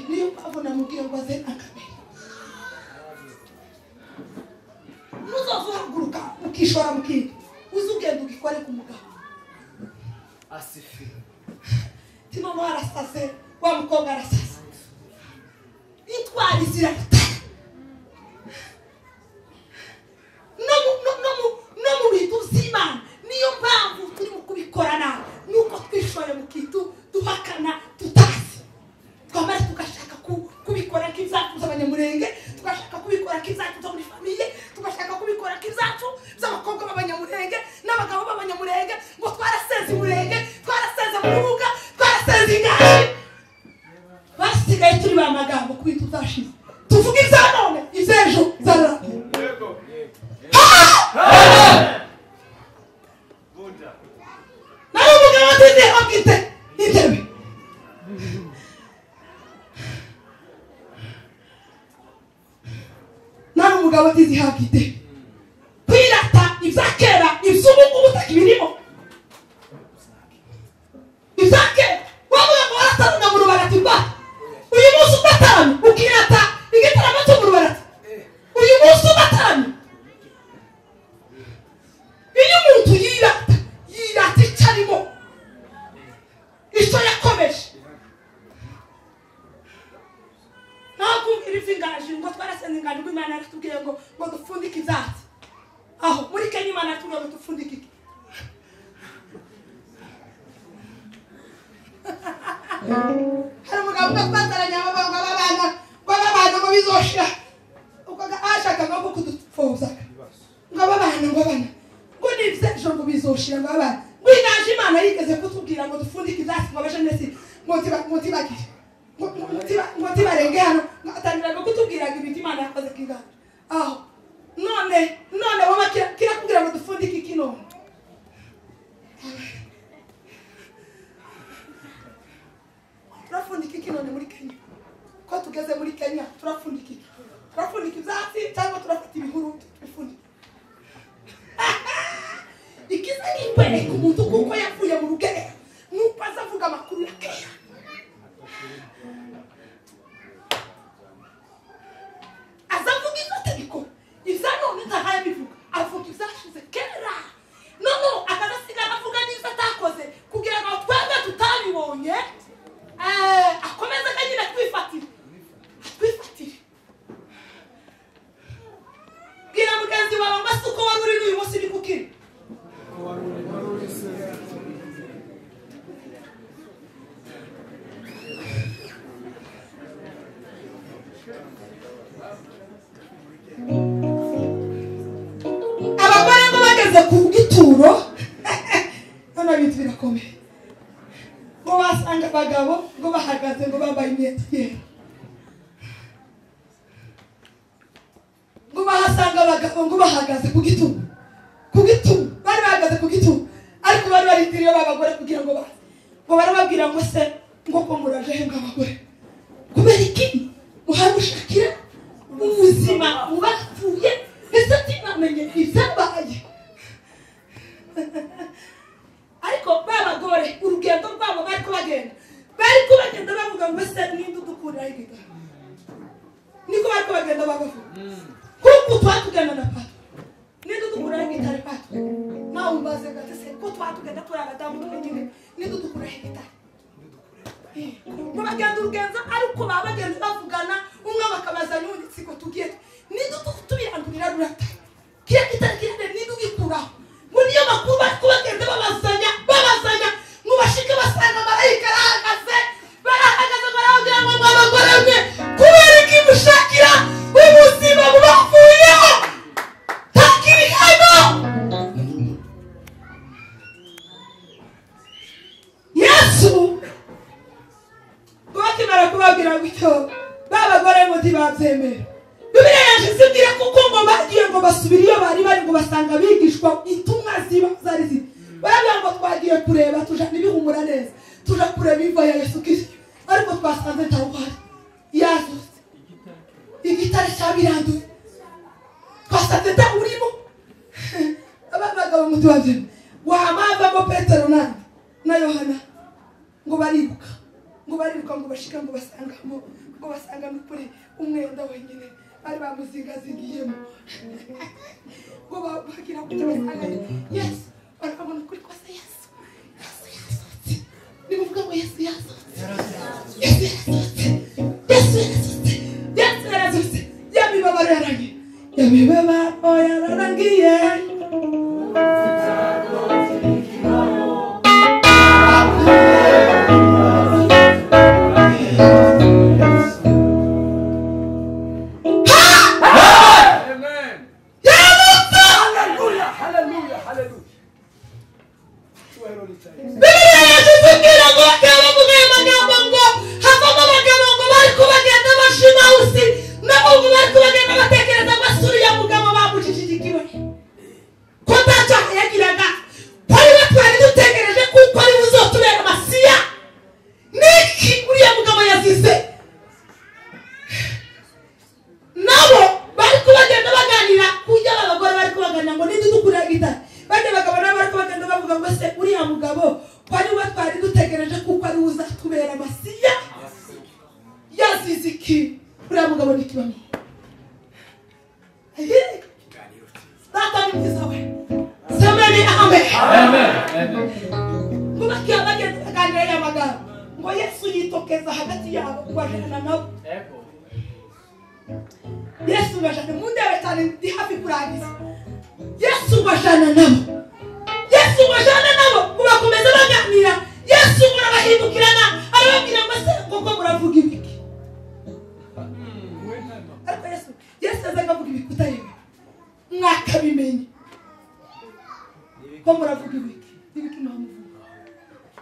niyo mpamvu namubwiye ngo aze akamenya nuzovuhaguruka ukishora mu kintu uzi ugenda ugikore ku mugabo asifi tinono arasase wa mukobwa arasase itwari zirarutana no mu bintu by'Imana niyo mpamvu turi mu kubikora nabi nuko twishoye mu kintu duhakana tutazi twamara tugashaka kubikora nk'ibyacu by'abanyamurenge tugashaka kubikora nk'ibyacu byo muri famiye tugashaka kubikora nk'ibyacu by'abakobwa b'abanyamurenge n'abagabo b'abanyamurenge ngo twaraseze umurenge twaraseze mu rubuga twaraseze ingashi basigaye turi ba magambo ku bintu byashize tuvuga ibya none iby'ejo byararangiye nawe umugabo atize abwite intebe nawe umugabo atize habwite kwirata ibya kera iby'ubu ngubu utakibirimo twumva ingaji ngo twarasenze ingaji ngo Imana yaratubwiye ngo dupfundike ibyatsi aho muri Kenya Imana yaratubwiye ngo dupfundike iki hari umugabo ugafataranya abana ngo bizoshira uko ashaka ngo kudupfuza ngo abana ngo nivyo ngo bizoshira ngo abana ngo ingaji Imana yigeze kutubwira ngo dupfundike ibyatsi ngo abajenesi ngo tibagire ngo tibarenge hano atangira ngo kutubwira ibintu Imana yakoze kigana aho none wowe kirakubwira ngo dupfundike iki none turafundika iki none muri Kenya ko tugeze muri Kenya turafundika ibyatsi cyangwa turafata ibihuru tubifundika ikiza n'imbere ku muntu kuko yavuye mu rugerero nuko azavuga amakuru ya Kenya azavuga itegeko ibya none ntahaye bivuga avuga ibyashize kera no akazasigara avuga n'ibyo atakoze kugira ngo twebwe tutabibonye akomeza kanyine twifatire bwira mugenzi wawe ngo ase uko wari uri n'uyu munsi ni kukiri abagore ngo bageze ku gituro none ibintu birakomeye ngo basanga abagabo ngo bahagaze ngo bambaye imyenda yera ngo bahasanga abagabo ngo bahagaze ku gituro bari bahagaze ku gituro ariko bari barindiriye babagore kugira ngo baze ngo barababwira ngo se ngo ko muraje he abagore kubera iki muhamushakira ubuzima mubapfuye ese tinamenye ibyabaye ariko babagore urugendo rwabo bari kubagenda bavuga ngo se ninde udukura igita niko bari kubagenda bavuga kuko twatugana na pato ninde udukura igita pato nawe umbaze gatese ko twatugenda turi abadamu twingine ninde udukura igita bagenda urugendo ariko babagenda bavugana umwe bakabazanya undi siko tugiye ninde tubirandurira rurata kiya kitakirinde ninde ugikuraho ngo niyo makuru bari kubagenda babazanya mubashike basanga marayika barahagaze baravugira ngo mwabagore mwe kubera iki mushakira ubuzima bubapfuyeho takiri hano Yesu ngo bakimara kubabwira gutyo babagore ngo ntibabyemera Bibiliya yashizibwira kuko ngo bagiye ngo basubira iyo bari ngo basanga bigishwa intumwa zari ziri baravuga ngo twagiye kureba tuja nibihumura neza tuja kureba imva ya Yesu Kristo ariko twasanze ntawuhari yazutse igitare cyabiranduye twasanze urimo abagabo ngo tubavyeme wamavamo Petero na Yohana ngo baribuka ngo bashika ngo basanga n'ukuri umwenda wenyine bari bamuzingazingiyemo ngo bagira ngo basanga Yesu barakabona ukuri kwose Yesu yazutse nimuvuga ngo Yesu yazutse yamibabaro yararangiye Yesu ngajana mu ndebe cyane ndi hafi kurangiza. Yesu ngajana nabo. Yesu ngajana nabo kubakomeza baganira. Yesu murabahindukirana arababwira ngo se koko muravuga ibiki. Ariko Yesu azaga avuga ibikuta yewe. Mwakabimenye. Ko muravuga ibiki. Ibiki namuvuga.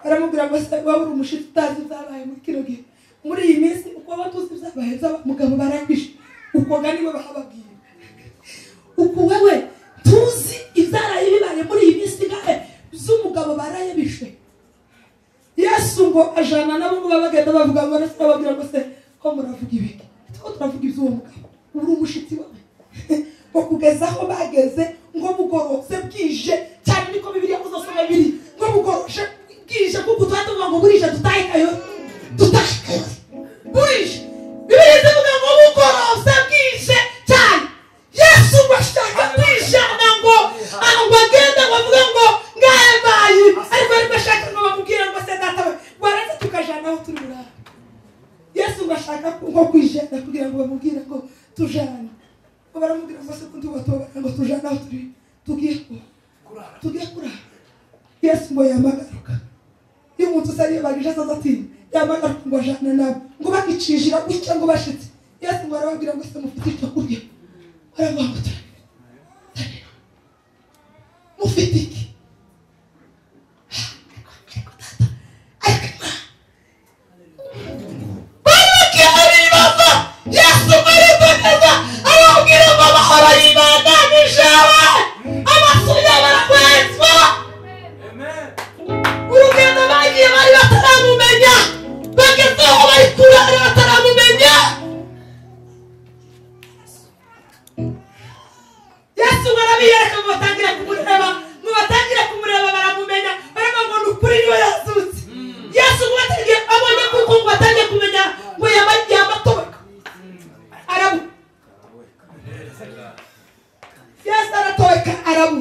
Aramubwira ngo se wabura umushitsi utazi zabaye muri kino gihe. Muri iyi minsi uko abatuzi zabaye mugabo barambishe. Uko gani we bahababwira. Uko wewe tuzi ibyaraye bibaye muri iyi minsi gahe z'umugabo baraye bishwe. Yesu ngo ajana nabo ngo babagenda bavuga ngo arasababwira ngo se ko muravuga ibiki. Ko turavuga iby'uwo mugabo. Uri umushitsi wawe. Ngo kugeza aho bageze ngo bugorotse bwije cyane niko Bibiliya kuzosoma biri ngo bugoroshe bwije kuko twatuvuga ngo burije tutahikayo tutahikayo burije Bibiliya ivuga ngo bugorotse bwije cyane Yesu bashaka kwishana ngo agenda bavuga ngo ngabaye ariko ari bashaka ngo bamubwira ngo se data we baraza tukajana aho turi burara Yesu bashaka ngo kwijana kugira ngo bamubwire ngo tujana baramubwira ngo se kuntubato ngo tujana aho turi tugiye kurara Yesu ngo yamagaruka iyo umuntu usariye bagisha sazati yamagaruka ngo ajana nabo ngo bakicijira gutya ngo bashitse Yesu ngo arababwira ngo se mufite icyo kurya aravuga ngo mufite iki Yesu ariboneza arabwira ngo bahora yibaganishawe amasuya barakwezwa urugendo bagiye bari bataramumenya bagezeho bari kurara bataramumenya Yesu barabiyereka ngo batangire kumureba baramumenya baravuga ngo ni ukuri niwe yazutse Yesu ngo batangiye abonye kuko ngo batangiye kumenya ngo yamagiye amatoboka arabu Yesu aratoka arabu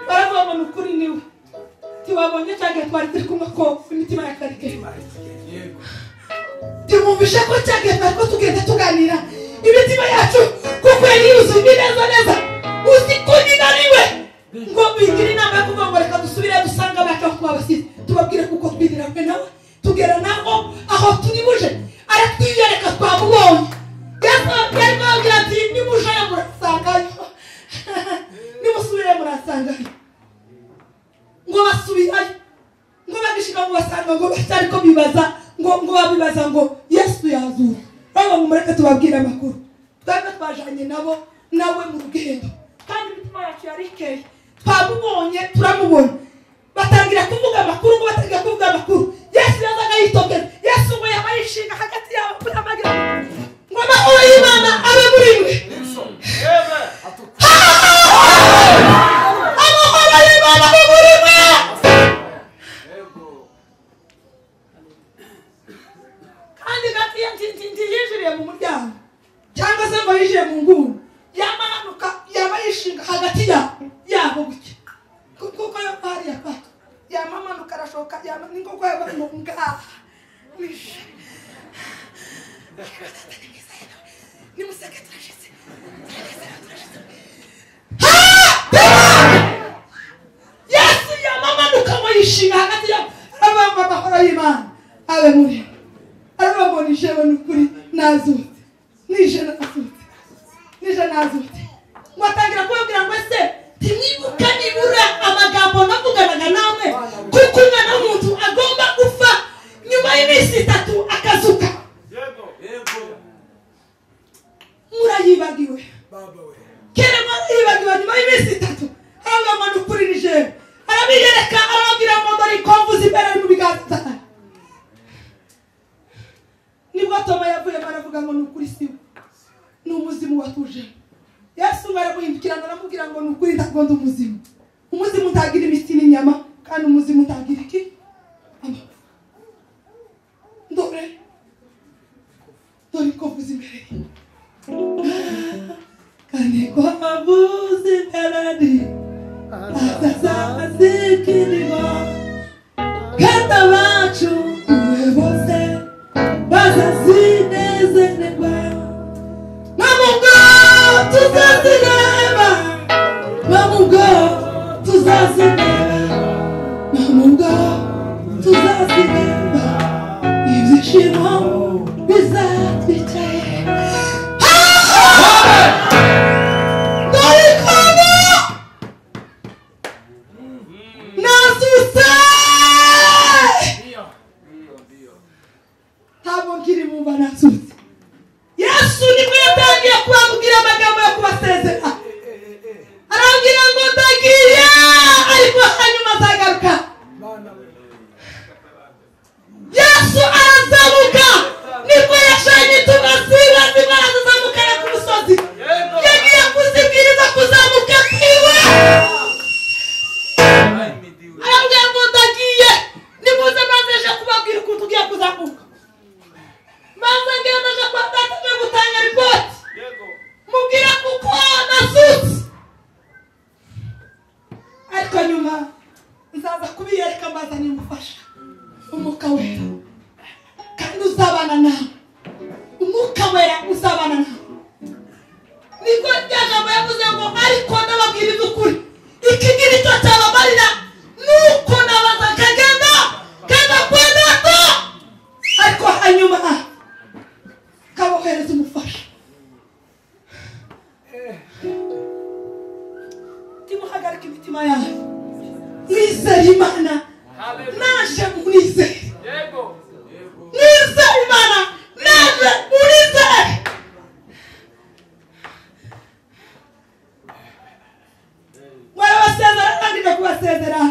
baravuga ngo ni ukuri niwe tiwabonye cyangwa twari turi kumwe ko imitima yakarike timumvishe ko cyangwa twari tugenda tuganira imitima yacu kuko yari yuzuye neza uzi ko ninariwe ngo bigire inama yo kuvuga ngo reka dusubire dusanga abacu twabasize tubabwire kuko twidiranywe nawe tugera naho aho turi buje aratwiyereka twamubonye Yesu yari kubabwira ati nimuje murasangayo nimusubire murasangayo ngo basubirayo ngo bagishika ngo basanga ngo batari ko bibaza ngo babibaza ngo Yesu yazura baba ngo mureke tubabwire amakuru twebwe twajanye nabo nawe mu rugendo kandi imitima yacu yarikeye twamubonye turamubona batangira kuvuga amakuru ngo batangira kuvuga amakuru Yesu yazaga yitokeza Yesu ngo yabayishinga hagati yabo kuyamagira ngo amahoro y'Imana abe muri mwe amahoro y'Imana abe muri mwe kandi gati yinjiriye mu muryango cyangwa se ngo yinjiye mu nguni yamanuka yabayishinga hagati yabo gutya kuko yo hari yapato yamamanuka arashoka ningo kwa ngaha ni museke turashitse Yesu yamamanuka ngo yishinga hagati yabo abamba amahoro y'Imana abe muri arababona jewe n'ukuri nazutse nije nazutse mwatangira kubabwira ngo se timwibuka nibura amagambo navuganaga namwe kuko umwana w'umuntu agomba gupfa nyuma y'iminsi 3 akazuka murayibagiwe kera murayibagiwe nyuma y'iminsi 3 arababona n'ukuri nije arabiyereka arababwira ngo dore ikomvuza imbere mu biganza nibwo Toma yavuye baravuga ngo n'ukuri siwe ni umuzimu watuje Yesu baramuhindukirana aramubwira ngo n'ukuri ndagonda umuzimu utagira imitsi n'inyama kandi umuzimu utagira iki dore ko vuza imbere kandi ko avuza imbere atazazikiriho kandi abacu uwe bose bazazinezererwa nabo tuzaririmba ibyishimo bizatwicaye dore komo nazuse ntabwo nkiri mumva nazuse Yesu nibwo yatangiye kubabwira amagambo yo kubasezera arambwira ngo ndagiye ariko hanyuma azagaruka Yesu arazamuka nibwo yashanye tugasiba zimara zizamukana ku musozi yagiye kuzibwiriza kuzamuka kwiwe arambwira ngo ndagiye nimuze mazeje kubabwira ukuntu ugiye kuzamuka maze ngenda aje kwa data aje gutanga ripoti mubwira kuko nasutse ariko nyuma nzaza kubiyereka mbazaniye umufasha umwuka wera kandi uzabana nawe umwuka wera uzabana nawe nibwo rya jambo yavuze ngo ariko ndababwira iby'ukuri iki ngiri cyo cyababarira nuko nabaza kagenda kenda kwa data ariko hanyuma kabohereza umufasha timuhagarika imitima yawe mwizere Imana naje mwizere mwizere Imana naje mwizere warabasezera kandi ndakubasezera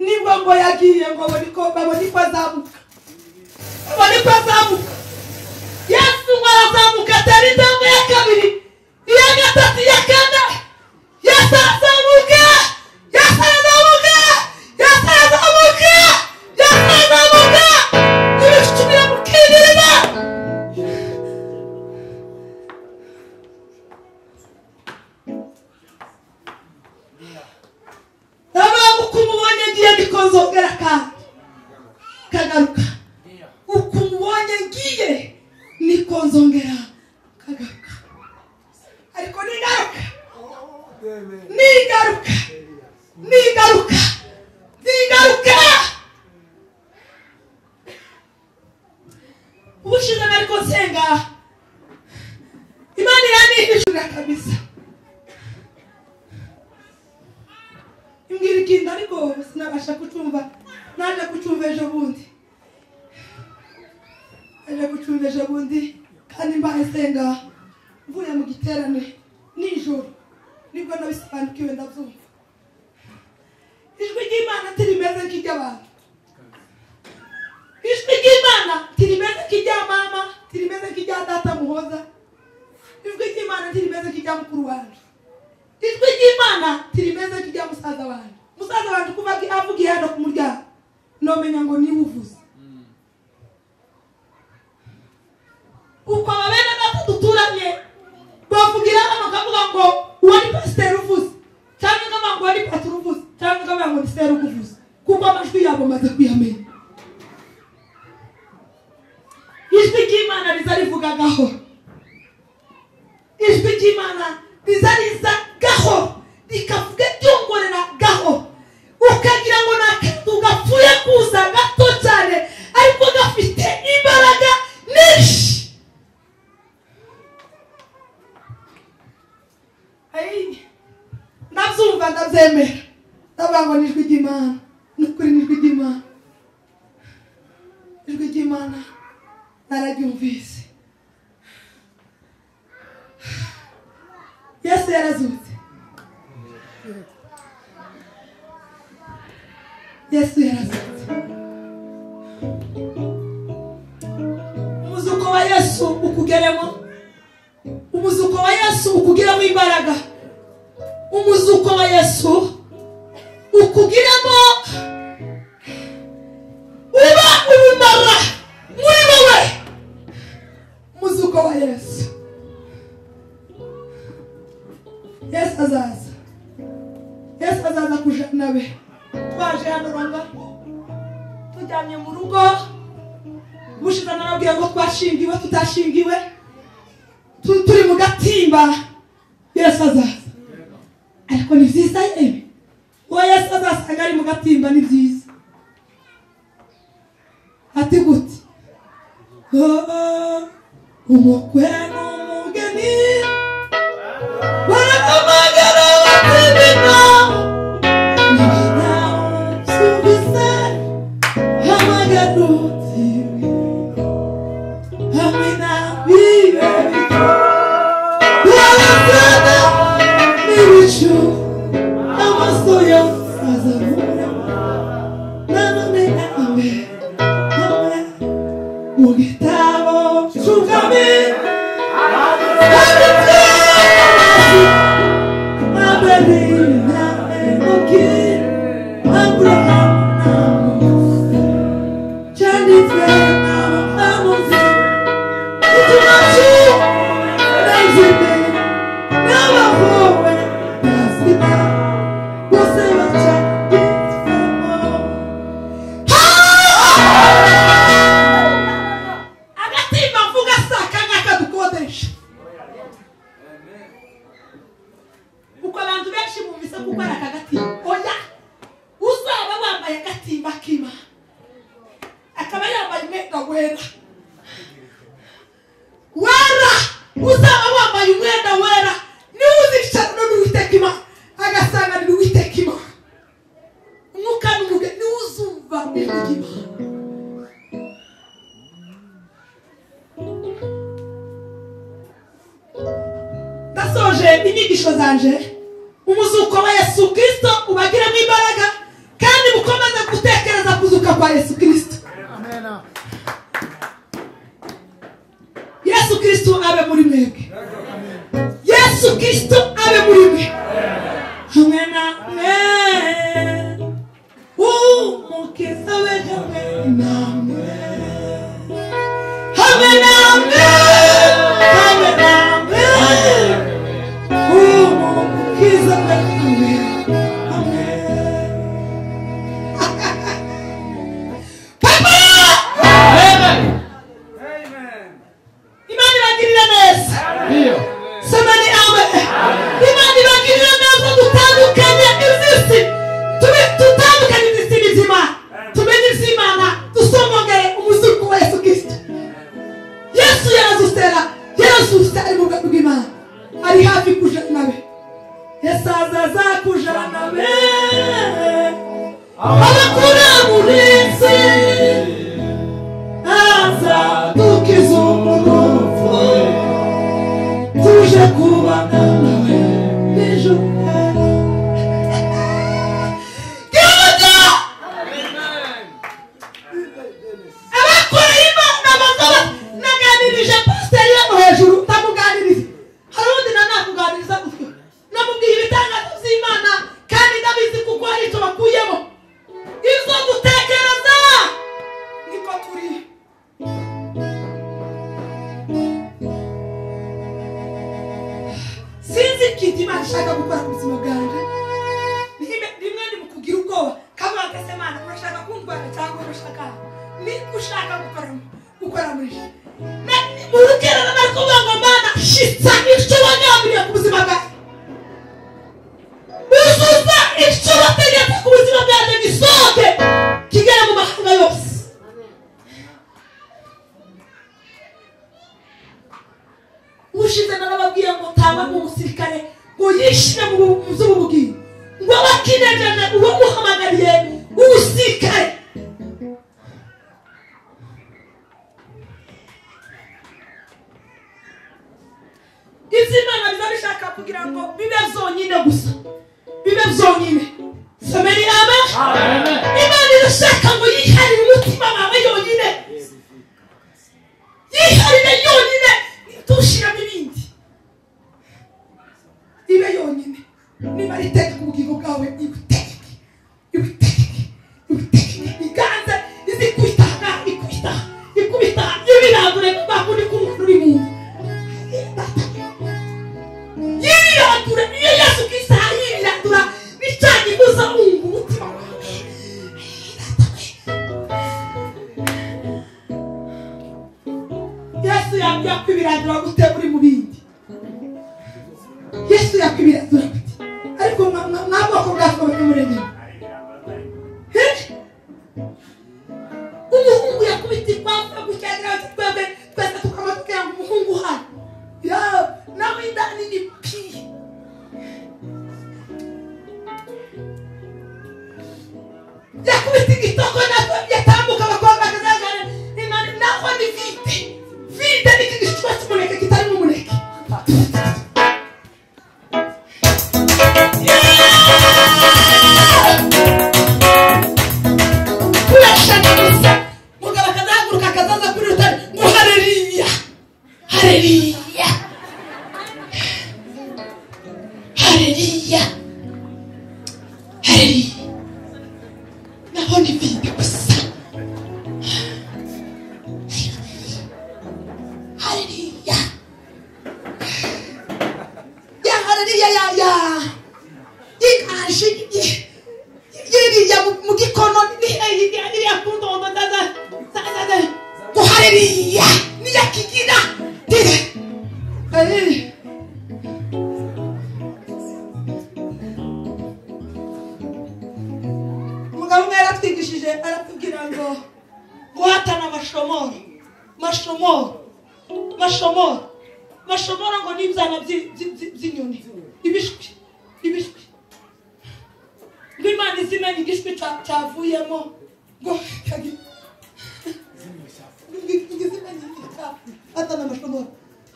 nibwo ngo yagiye ngo babone ko azamuka Yesu ngo arazamuka atari intambwe ya kabiri iya gatatu iya kane Yesu arazamuka Yesu arazamuka Yesu arazamuka Yesu arazamuka ibishusho biramukirira uko umubonye ngiye ndikonzongera kandi kagaruka uko umubonye ngiye nikonzongera kagaruka ariko nigaruka ubushize nariko nsenga Imana iranihishurira kabisa imbwira ikintu ariko sinabasha kucumva naje kucumva ejo bundi kandi mbaye nsenga mvuye mu giterane nijoro nibwo nabisobanukiwe ndabyumva ijwi ry'Imana tirimeze nk'iry'abantu ijwi ry'Imana tirimeze nk'irya mama tirimeze nk'irya data muhoza ijwi ry'Imana tirimeze nk'irya mukuru wanjye ijwi ry'Imana tirimeze nk'irya musaza wanjye kuva avugiye hano ku muryango nomenya ngo niwe uvuze uko ababene data duturanye bavugira hano kavuga ngo uwo ni pasiteri uvuze cyangwa kavuga ngo uwo ni patiri uvuze cyangwa kavuga ngo ni siteri uvuze kuko amajwi yabo maze kuyamenya ijwi ry'Imana riza rivuga gahoro ijwi ry'Imana riza gahoro rikavuga ryongorera gahoro ukagira ngo n'akantu gapfuye kuza gato cyane ariko gafite imbaraga nyinshi ndabyumva ndabyemera ndavuga ngo ni ijwi ry'Imana n'ukuri ni ijwi ry'Imana ijwi ry'Imana nararyumvise Yesu yarazutse umuzuko wa Yesu ukugeremo umuzuko wa Yesu ukugiramo imbaraga umuzuko wa Yesu ukugiramo uba ubumara muri wowe umuzuko wa Yesu azaza kujana be twaje hano ronga tujyanye mu rugo bushize narabwiye ngo twashingiwe tutashingiwe turi mu gatimba Yesu azaza ariko ni byiza yewe uwo Yesu azasanga ari mu gatimba ni byiza ati gute umukwe n'umugeni barahamagara batebena subise hamagarutse hamwe nabibe barasana n'ibicu amaso yose azamura nanone nawe hamwe mu gitabo cy'ubwami handitswe Abeli na Enoki Abrahamu na Mose cyanditswe n'abahanuzi utumacu n'izindi n'abahowe bazima bose bacyanditswemo agatimba mvuga si akangaka dukodesha kuko abantu benshi bumvise kuko ari akagatimba oya uzaba wambaye agatimba kima akaba yambaye umwenda wera uzaba wambaye umwenda wera niwe uzicarana n'uwiteka Imana agasanganira uwiteka Imana umwuka n'umuge niwe uzumva ijwi ry'Imana. Ndasoje inyigisho zanje umuzuko wa Yesu Kristo ubagiremo imbaraga kandi mukomeze gutekereza kuzuka kwa Yesu Kristo. Amen. Yesu Kristo abe muri mwebwe. Yesu Kristo abe muri mwe. Hamwe namwe umukiza we hamwe namwe hamwe namwe hamwe namwe umukiza we hamwe hamwe Papa! Amen. Imana iragirira neza. Iyo. Semani amen. Imana iragirira neza dutandukanye izisi. Tutandukanye izisi n'izima. Tumenye izimana dusomongere umuzuko wa Yesu Kristo. Yesu yarazusera. Yesu ari mu bwami bw'Imana. Ari hafi kujana be. Yesu azaza kujana be. Abakura muri isi. Aza dukiza umurufu. Tuje kubana nawe nijoro. Abakoreye Imana bazaba naganirije pasiteri hano hejuru ndamuganiriza. Hari undi nakuganiriza gutyo. Namubwiye ibitangazo by'Imana kandi ndabizi kuko hari icyo bakuyemo. Izo gutekereza niko turi. Sinzi ikintu Imana ishaka gukora ku buzima bwanjye. Rimwe ndi mu kugira ubwoba kavuga ngo ese Imana urashaka kundwara cyangwa urashaka ni ushaka gukora muri je. Mu rukerera bari kuvuga ngo Mana shitsa icyo wagambiriye ku buzima bwanjye. Uzuza icyo wategetse ku buzima bwanjye gisohoke kigere mu mahanga yose. Ushize narababwiye ngo taba mu musirikare ngo yishire mu z'ubugingo ngo bakinejeje uwo muhamagariye ubusirikare. Izimana bizabishaka kugira ngo bibe zonyine gusa bibe zonyine. Semeni amen. Imana irashaka ngo yiharire umutima wawe yonyine yiharire yonyine tushiramo ibindi ibe yonyine. Niba riteka ubugingo bwawe ibuteke iganze izikubitanga ikubita y'ibirangure bakundi k'umuntu uri mu y'ibirangure niyo Yesu Kristo y'ibirangura bicanye gusa umutima wawe. Yesu yakwibirandura gute uri mu bindi. Yesu yakwibirandura gute ariko mwabwoko bwako bw'umurenge umuhungu yakubita ipapa gucyagera twebwe twese tukamatubwira ngo umuhungu hano nawe indani ni pi yakubita igitoko natwe yatambuka abakobwa akazagana imana naho ni vide ni igishishwa cy'umuneke kitari mu muneke mugabo akazahaguruka akazaza kuri rutare ngo hareriya hareriya hareriya hareriya naho ni vide gusa hareriya ya hareriya ya ikaje yiriya mu gikono iriya kundondo ndaza ngo hareriya niyakigira dire umugabo umwe yaratwigishije aratubwira ngo guhatana mashomoro ngo n'ibyana by'inyoni ibishwi ngo imana izimenya igishwi cyavuyemo ngo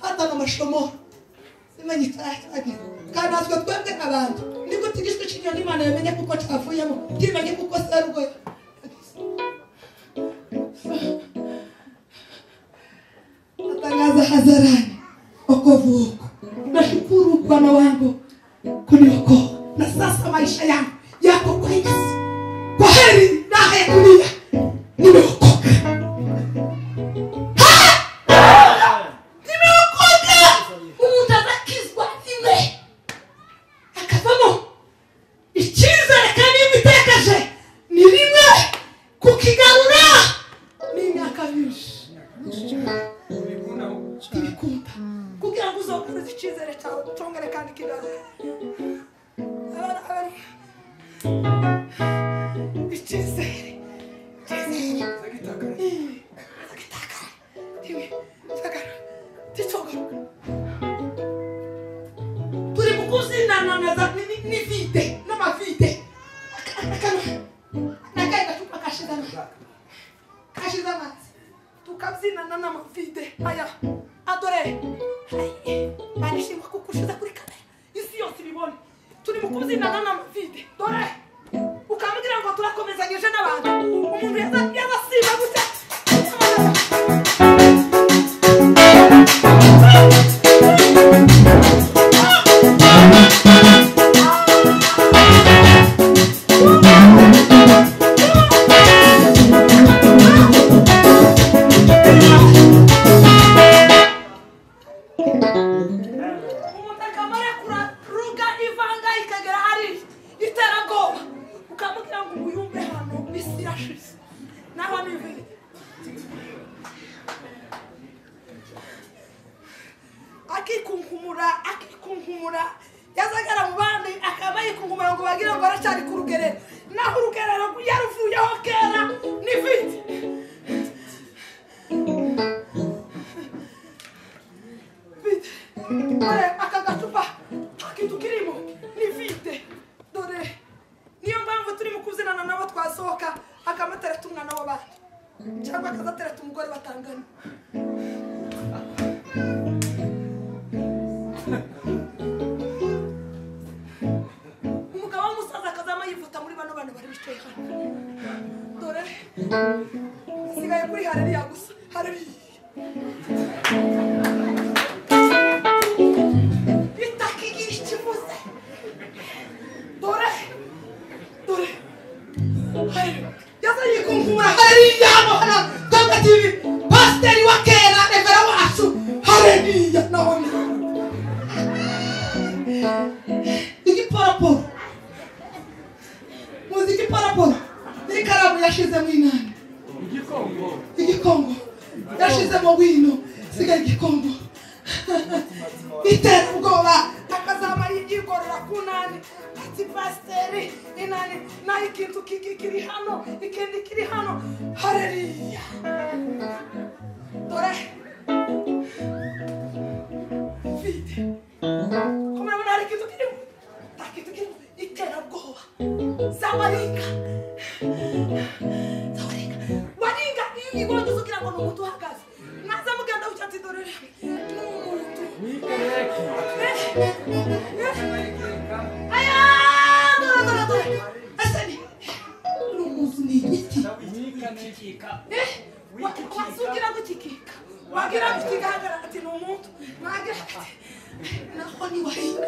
hatana amashomoro imenya icyagize kandi natwe twebwe abantu nibwo igishwi cy'inyoni imana yamenye kuko cyavuyemo ntimenye kuko serugoye natangaza hadharani okovu nashukuru Bwana wangu kuniokoa na sasa maisha yangu yako kwa Yesu. Kwa heri raha ya dunia nimeokoka. Nimeokoka. Umutabakizwa niwe akavamo icyizere kandi imitekaje ni rimwe kukigarura n'imyaka myinshi ibikunda kugira ngo uzokuruza icyizere cyawe utongere kandi kigaruke icyizere turi mu kuzinananaza ni vide n'amavide nakaye gacupa kashize amazi tukabyinana n'amavide aya adore manishimwa kukushiza kuri kamera isi yose ibibone turi mu kubyinana n'amavide dore ukamubwira ngo turakomezanyije n'abantu umuntu yazasiba gute akikunkumura yazagara mu bandi akaba yikunkumura ngo bagira ngo aracyari ku rugerero naho urugerero yaruvuyeho kera ni vide dore aka gacupa akintu kirimo ni vide dore niyo mpamvu turi mu kuzinana nabo twasohoka akamatera tumwana w'abandi cyangwa akazatera umugore batangana umugabo w'umusaza akazama yivuta muri bano bantu bari bicaye hano dore sigaye kuri hareriya gusa hareriya itakigira ikivuze dore yaza yikunkumura hareriya hano kanga TV pasiteri wa kera revera wacu hareriya naho igiporaporo muziki poraporo n'ikaramu yashizemo inani igikongo yashizemo wino sigaye igikongo itera ubwoba akazama yigorora ku nani ati pasiteri inani nayo ikintu kiri hano ikindi kiri hano hareriya nibonye uzukira ngo n'umuntu uhagaze mwaza mugenda ucyatsi dorera n'umuntu aya dora asani n'umuntu ni igiti wasukira gutikika wagira gutikagara ati n'umuntu mwagira ati naho ni wahinga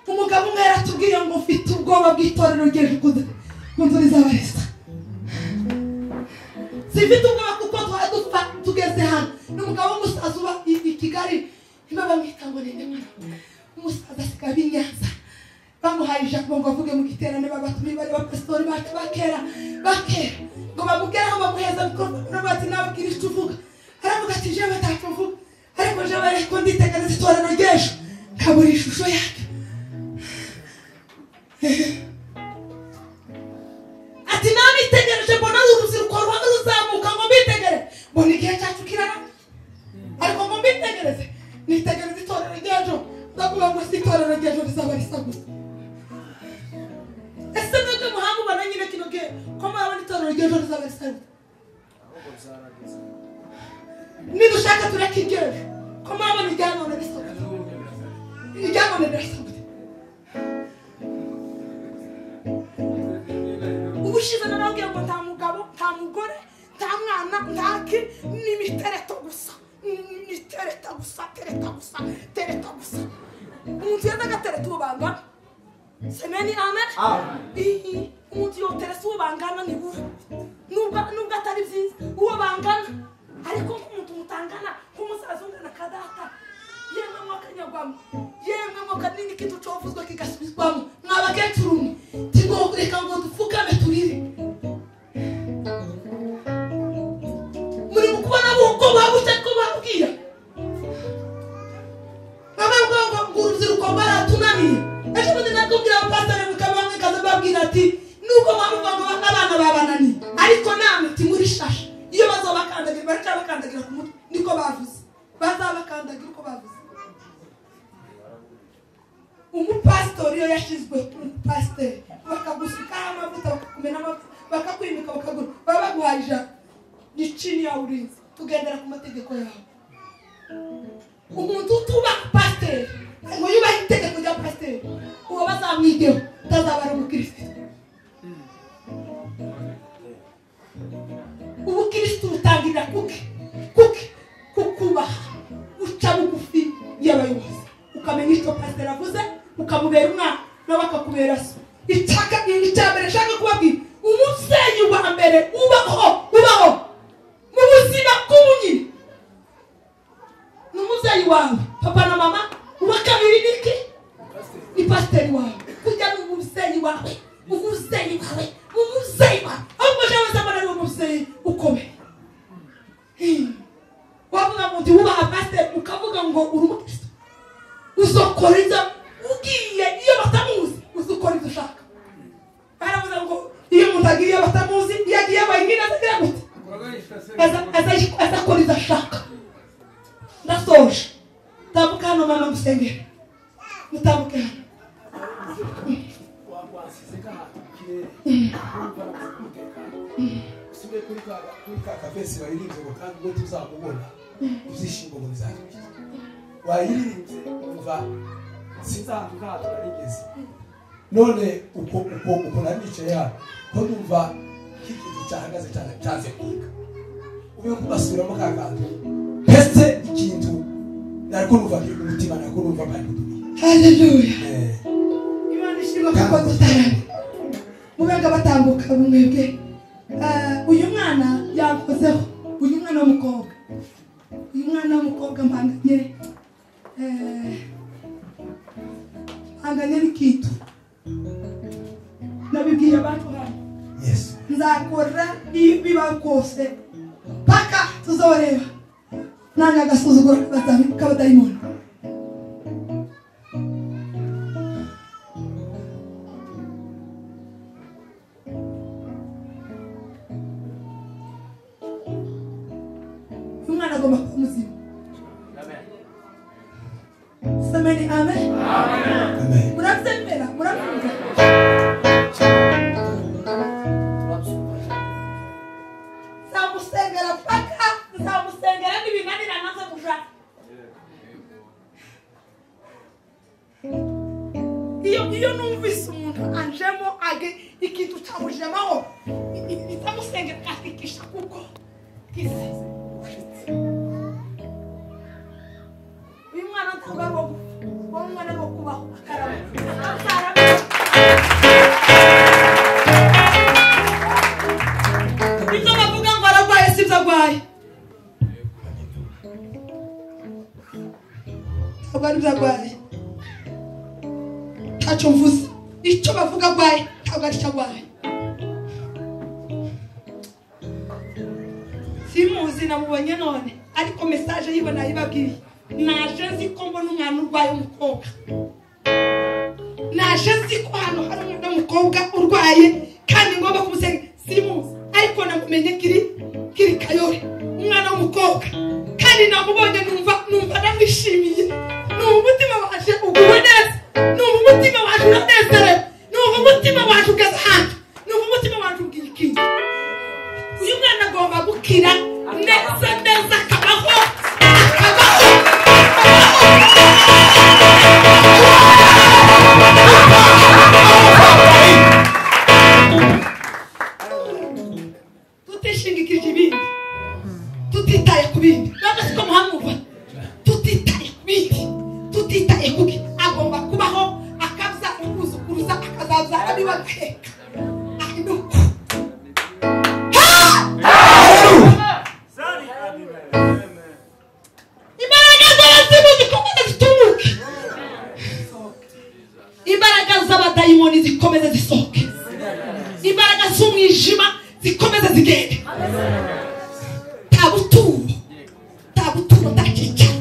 umugabo umwe yaratubwiye ngo ufite ubwoba bw'itorero ryeje kunzuri z'abarisa sifite ubwoba kuko dupfa tugeze hano n'umugabo w'umusaza uba i Kigali niba bamwita ngo ninde umusaza asigaye i Nyanza bamuhaye ijambo ngo avuge mu giterane babatumye bari bapasitori bacu bakera ngo bamugeraho bamuheza mikorofone bati nababwira icyo uvuga aravuga ati jewe ntacyo mvuga ariko jewe ariko nditegereza itorero ryejo nkabura ishusho yaryo ati nabitegereje mbona urubyiruko ruhanga ruzamuka ngo mbitegere mbona igihe cyacu kirara ariko ngo mbitegereze nitegereze itorero ryejo ndavuga ngo si itorero ryejo rizaba risa gusa ese mwebwe muhanga ubona nyine kino gihe ko murabona itorero ryejo rizaba risa gusa nidushaka tureke iryejo ko murabona iryanone risa gusa iryanone risa gusa ubushize narabwiye ngo nta mugabo nta mugore nta mwana ntaki n'imitereto gusa tereta gusa umuntu yazaga tereta uwo bangana semeni amen umuntu yoteresa uwo bangana nibura nubwo atari byiza uwo bangana ariko nk'umuntu mutangana nk'umusaza ungana kadata yemwe mwakanyagwamo yemwe mwakanini kintu covuzwe kigasubizwamo mwabakecuru tingo reka ngo dupfukame turire muri mukubona buko babutse ko babwira ngo urubyiruko baratunaniye ejo bundi nakubwira abapasiteri mukabamwe kaza babwira ati nuko mwamuvuga ngo abana babananiye ariko namwe timuri shasha iyo bazobakandagira baracabakandagira ku mutwe niko bavuze bazabakandagira uko bavuze umupasitori iyo yashizwe umupasiteri bakagusukaho amavuta bakakumena amavuta bakakwimika bakagura baba baguhaye ijana ni chini ya ulinzi tugendera ku mategeko yawe umuntu utuba pasiteri ngo yubahe itegeko rya pasiteri uwo bazamwigeho utazaba ari umukristo ubukristo butangirira kukubaha uca bugufi y'abayobozi ukamenya icyo pasiteri avuze ukamubera umwana nawe akakubera so icyambere nshaka kubabwira umusenyi wa mbere ubaho mu buzima bw'umunyine ni umusenyi wawe papa na mama uwa kabiri niki ni pasiteri wawe kujya ni umusenyi wawe ahubwo jewe zabona ari umusenyi ukomeye wavuga ngo ndi wubaha pasiteri ukavuga ngo uri umukristo uzokora ibyo ugiye iyo batamuzi uzukora ibyo ushaka baravuga ngo iyo umuntu agiye iyo batamuzi iyo agiye wenyine azagira gute azakora ibyo ashaka ndasoje tambuka hano mama musengere mutambuke hano usubire kuri ka kavesi wayirimbye ngo kandi ubwo tuzamubona ibyishimo ngo bizakurikiza wayirimbye umva sinzantu ntabwo narigeze none uko nanicaye hano ko numva nk'ikintu cyahagaze cyane cyaze kwiga ube kugasubiramo ka kantu mbese ikintu nariko numva kiri ku mutima nariko numva kari kutumiye haleluya imana ishimwe kuko dutarame mubenga batambuka bumwebwe uyu mwana yakozeho uyu mwana w'umukobwa mpanganye n'ikintu nabibwiye abantu hano nzakora biba kose paka tuzoreba nanga agasuzuguro k'abadayimoni. Umwana agomba kuba muzima. Sameni amen. Amen. Murabyemera, murabyumva. Nzamusengera paka, nzamusengera n'ibinanira naze gushaka. Iyo numvise umuntu anjemo age ikintu cyamujemaho nzamusengera akikisha kuko kisi uyu mwana ntabwo uwo mwana wo kubaho akaraba ibyo bavuga ngo ararwaye sibyo arwaye ntabwo ari byo arwaye ntacyo mvuze icyo bavuga arwaye ntabwo ari cyo arwaye simuzi namubonye none ariko mesaje yiwe nayibabwiye naje nzi ko mbona umwana urwaye umukobwa naje nzi ko hano hari umwana w'umukobwa urwaye kandi ngomba kumusenga simuzi ariko namumenye kiri kayore umwana w'umukobwa kandi namubonye numva ndamwishimiye numva umutima waje uguwe neza numva umutima waje uranezerewe numva umutima waje ugeze hanze numva umutima waje ubwiye ikintu uyu mwana agomba gukira neza neza akabaho tutishingikirije ibindi tutitaye ku bindi ntabwo siko muhamwumva tutitaye ku bindi tutitaye kuki agomba kubaho akaza kuzukuruza akazabyara bibagaheka ahinuka imbaraga z'abazimu zikomeze zitumuke imbaraga z'abadayimoni zikomeze zisohoke imbaraga z'umwijima zikomeze zigende tabuturo ntakicara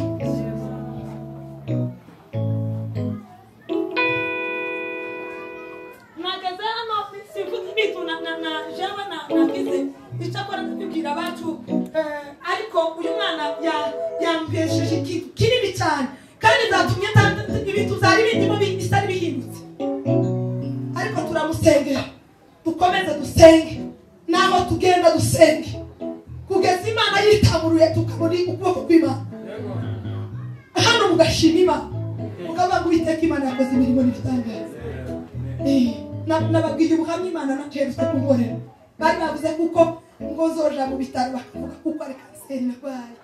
nageze hano simvuze ibintu jewe nagize icyakora ndabibwira abacu ariko uyu mwana yampesheje ikintu kinini cyane kandi byatumye ibintu byari bindimo bisa n'ibihindutse ariko turamusengera dukomeze dusenge naho tugenda dusenge kugeza imana yitamuruye tukabona ukuboko kw'imana hano mugashima imana mukavuga ngo uwiteka imana yakoze imirimo n'ibitangaza nababwiye ubuhamya imana nacerutse kunkorera bari bavuze kuko ngo zoja mu bitaro bakavuga kuko ari kanseri narwaye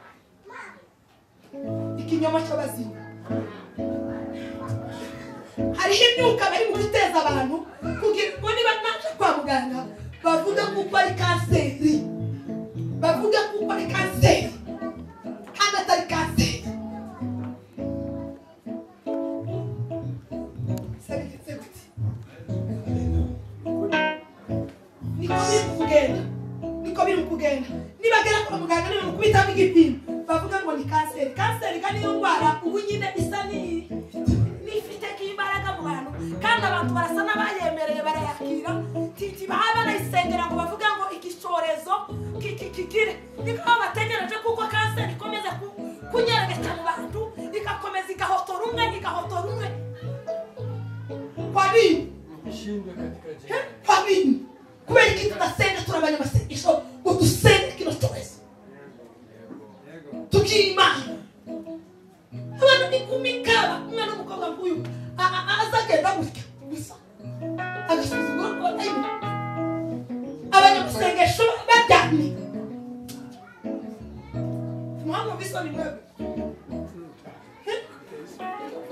ikinyoma cy'abazimu hariho imyuka bari mu guteza abantu kugira ngo niba naje kwa muganga bavuga kuko ari kanseri bavuga kuko ari kanseri kandi atari kanseri niko biri kugenda nibagera kwa muganga niba mukubitamo igipimo bavuga ngo ni kanseri kandi iyo ndwara ubu nyine isa n'ifite k'imbaraga mu bantu kandi abantu barasa n'abayemereye barayakira baba banayisengera ngo bavuga ngo igicyorezo kikire niko bategereje kuko kanseri ikomeza kunyeregeka mu bantu igakomeza igahotora umwe kwa nini kubera iki tudasenga turabanya amasengesho ngo dusenge kino cyorezo tugira imana abantu nikumikaba umwana w'umukobwa nk'uyu azagenda gutya gusa agasuzuguro kuba nayo abanyamasengesho baryamye muhamwe bisoni mwebwe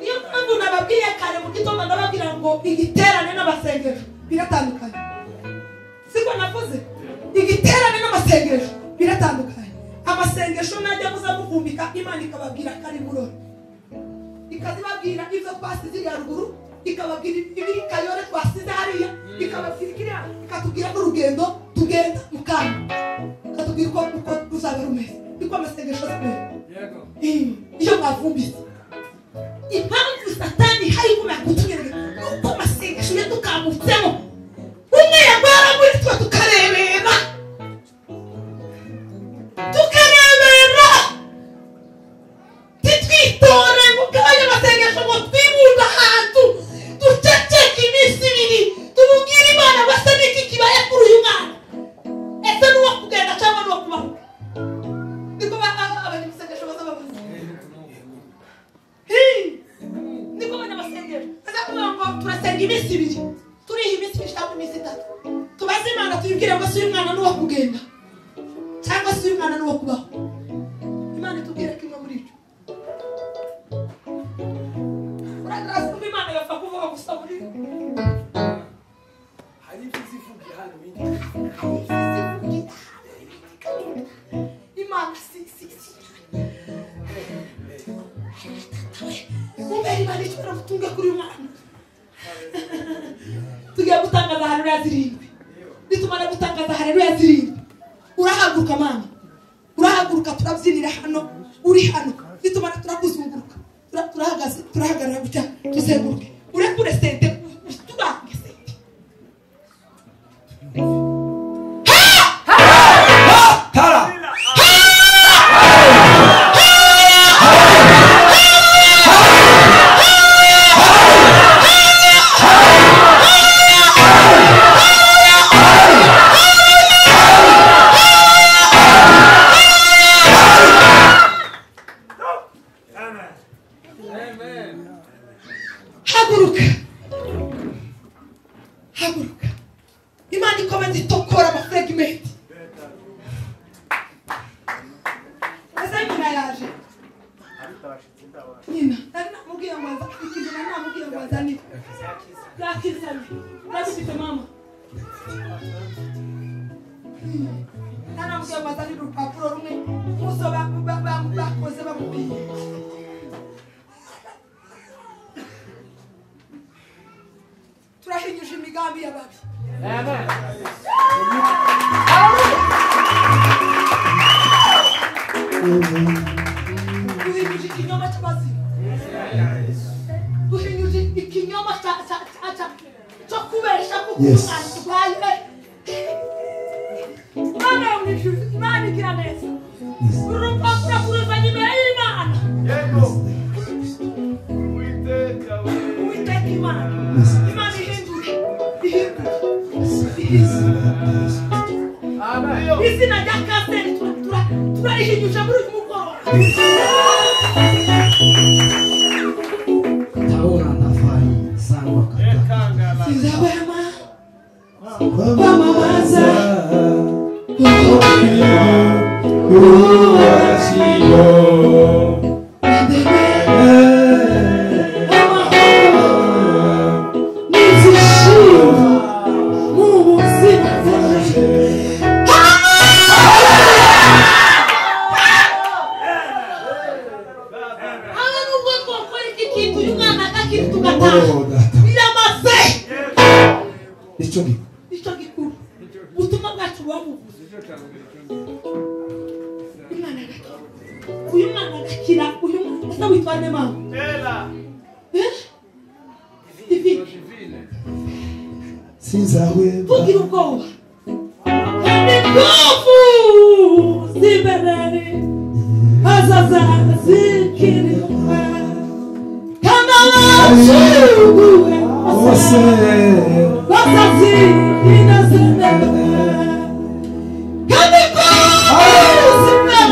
niyo mpamvu nababwiye kare mu gitondo ndababwira ngo igiterane n'amasengesho biratandukanye siko navuze igiterane n'amasengesho biratandukanye amasengesho najya muza muvumbika imana ikababwira kari muroro ikazibabwira ibyo twasize iri haruguru ikababwira ibiri kayore twasize hariya ikababwira ikiriya ikatubwira n'urugendo tugenda mu kanya atubwira uko ruzaba rumeze niko amasengesho akomeye Yego. iyo mwavumbise impamvu satani hari kumenya kutunyerera nuko amasengesho ye tukamutsemo umwe yagwara muri twe tukarebera titwitore mu kanya amasengesho ngo twibuze ahantu duceceke iminsi ibiri tububwire Imana basa n'iki kibaye kuri uyu mwana ese n'uwo kugenda cyangwa n'uwo kubaho niko abanyamasengesho bazababaza niko abanyamasengesho bazakuvuga ngo turasenga iminsi ibiri turiha iminsi ibiri cyangwa iminsi itatu tubaze Imana tuyibwire ngo si uyu mwana n'uwo kugenda cyangwa si uyu mwana n'uwo kubaho Imana itubwire kimwe muri ibyo uragaragaza Imana yapfa kuvuga gusa muri hari ibyo zivugira hano bindi Imana si mubere Imana icyo baramutunga kuri uyu mwana tugiye gutangaza haleluya zirindwi nitumara gutangaza haleluya zirindwi urahaguruka mama urahaguruka turabyinira hano uri hano nitumara turakuzunguruka turahagaze turahagarara gutya tuzenguruke urekure sente turange sente tara haguruka Imana ikomeza itokora amafragmenti ese nyina yaje nyina namubwiye ngo aza ikizina namubwiye ngo azanire yakizanye urabifite mama namubwiye ngo azanire urupapuro rumwe muso bakoze bamubwiye turahinyuje imigambi y'ababi duhinyuje ikinyoma cy'abazima duhinyuje ikinyoma cyo kubesha kuko umwana turwaye Imana yo mu ijuru Imana igira neza urupapuro kuruzanye imbere y'Imana Uwiteka Imana Imana ihindure izina rya kanseri turayihinyuje muri uyu mugoroba Taona nafai sana wakati Sinzabema Bamabaza Icho gikuru ubutumwa bwacu bubamuvuze uyu mwana agakira uyu mwana asa witwa nde mama sinzahwema tugira ubwoba kandi kofu ziberere azaza zikirimuka kandi abashuguwe bose basazi inazendera kandi kofu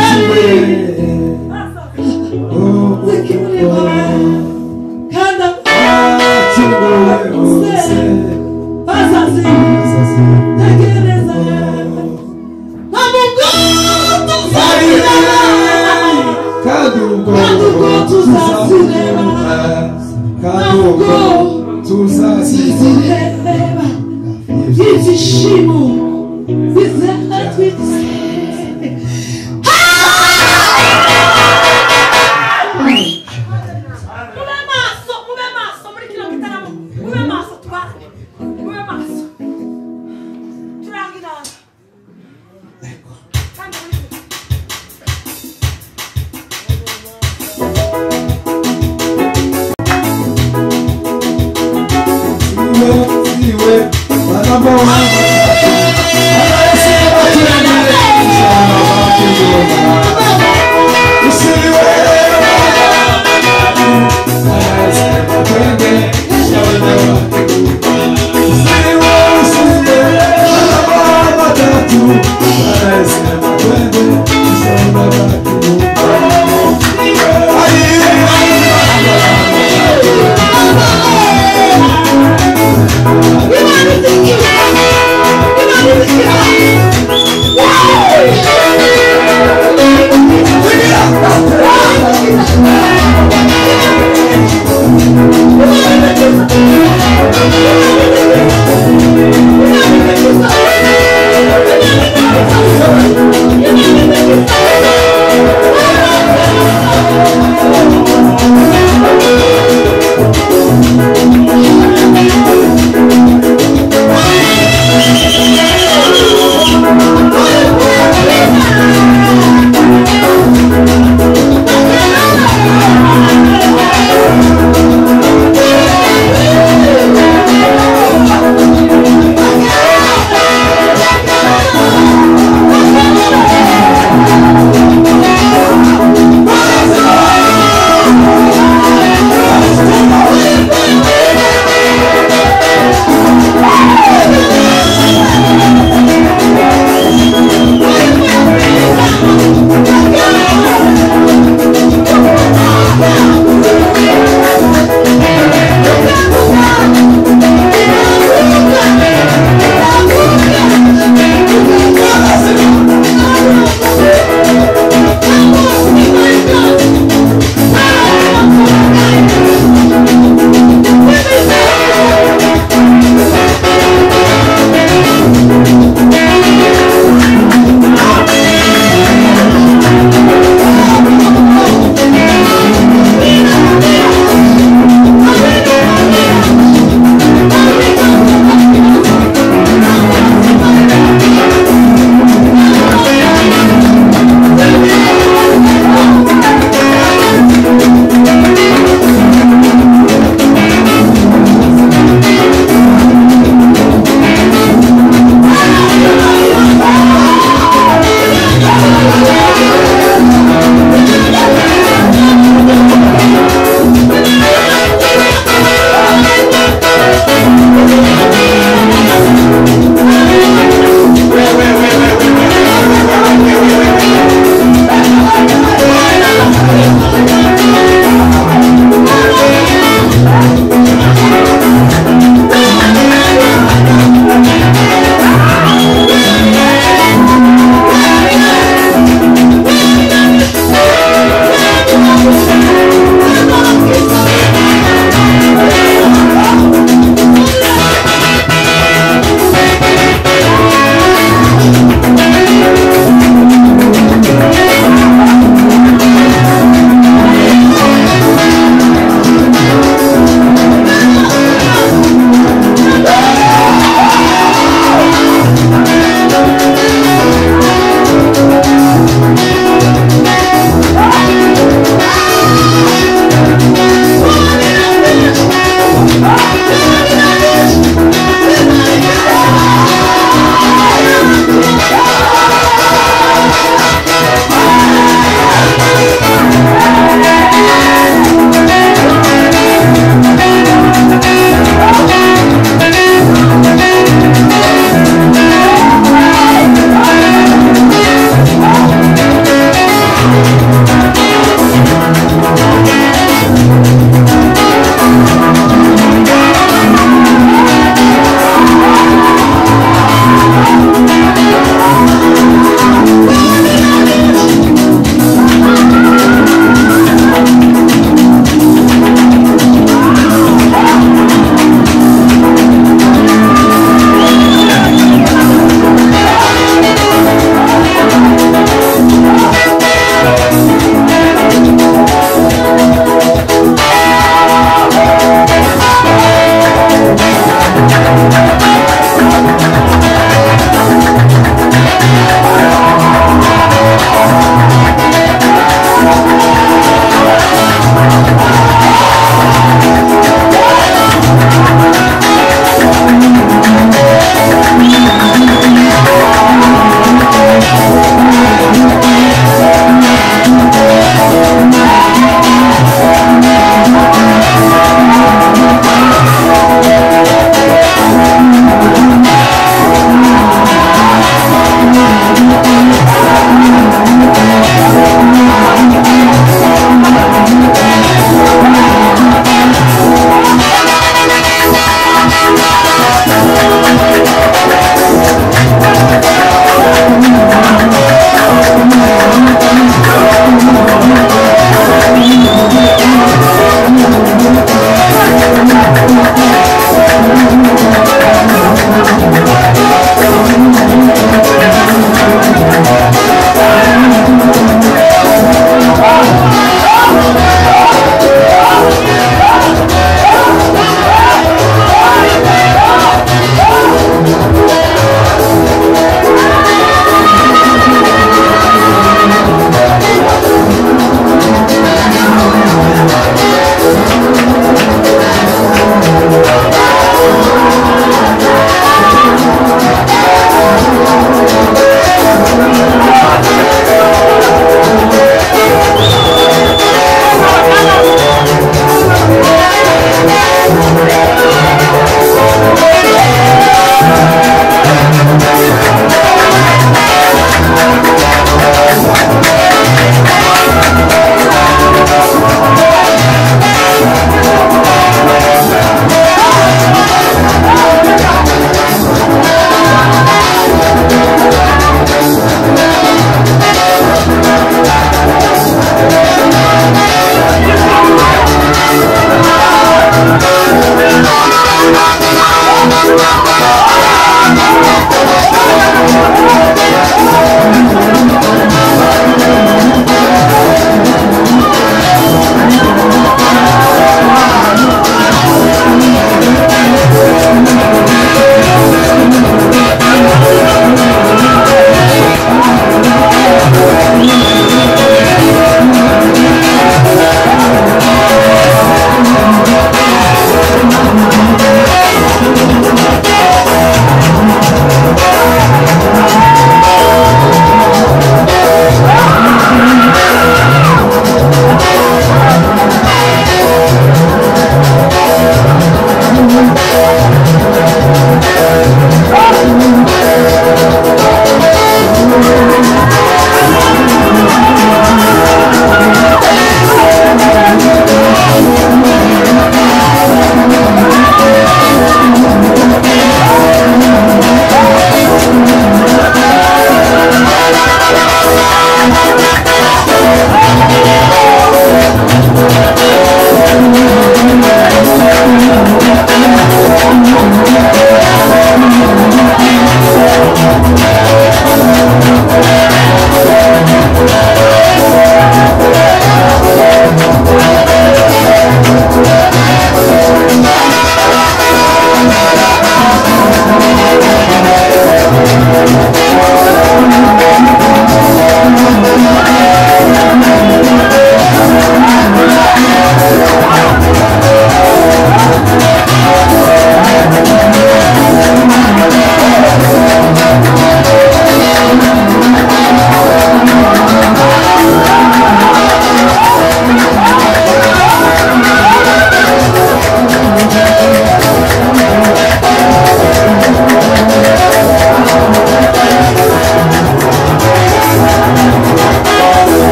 ziberere zikirimuka kandi abashuguwe basazi tegereza ntabwo tuzazireba kandi ubwo tuzazireba kandi tuzazireba ibyishimo bizatwitse mube maso muri kino gitaramo mube maso tubane mube maso turanga inanga We want to thank you.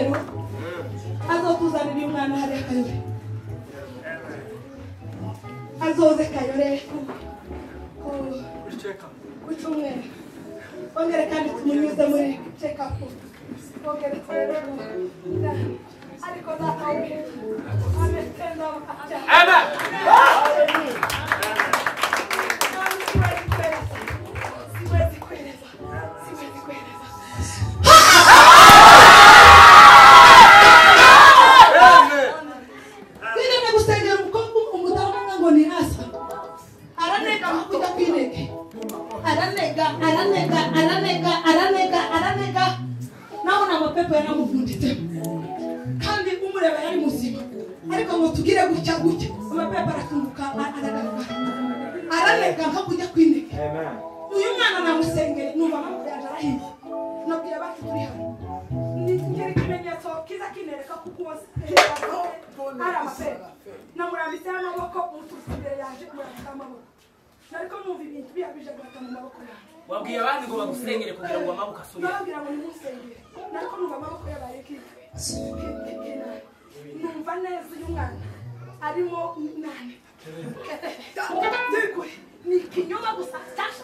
cyumweru azotuzanira uyu mwana hariya Kayore, azoze Kayore ku cyumweru, ongere kandi tumunyuze muri check up, ongere turebe ariko datawe ametenda akaja. Amen. Siwezi kueleza. Nini gusengera umukobwa umudamu ngo ni asa. Aranega kuja kwineke. Aranega. Naona amapepo yanamuvunditse. Kandi umureba yari muzima. Ariko ngo tugire gutya. Amapepo aratunguka aragaruka. Aranega kuja kwineke. Amen. Uyu mwana namusengere numva amaboko yaje arahiye. Nabwiye abacu turi hano. Ngeri kimenyetso kiza kinereka kuko ari amapepo. Namurambitse amaboko mutusi imbere yaje kurambika amaboko. Ariko numva ibintu biyabije gata mu maboko yaje. Wabwiye abandi ngo bagusengere kugira ngo amaboko asubire. Nababwira ngo nimusengere. Nariko numva amaboko yabaye kike. Numva neza uyu mwana arimo nane. Ni kinyoma gusa cyasha.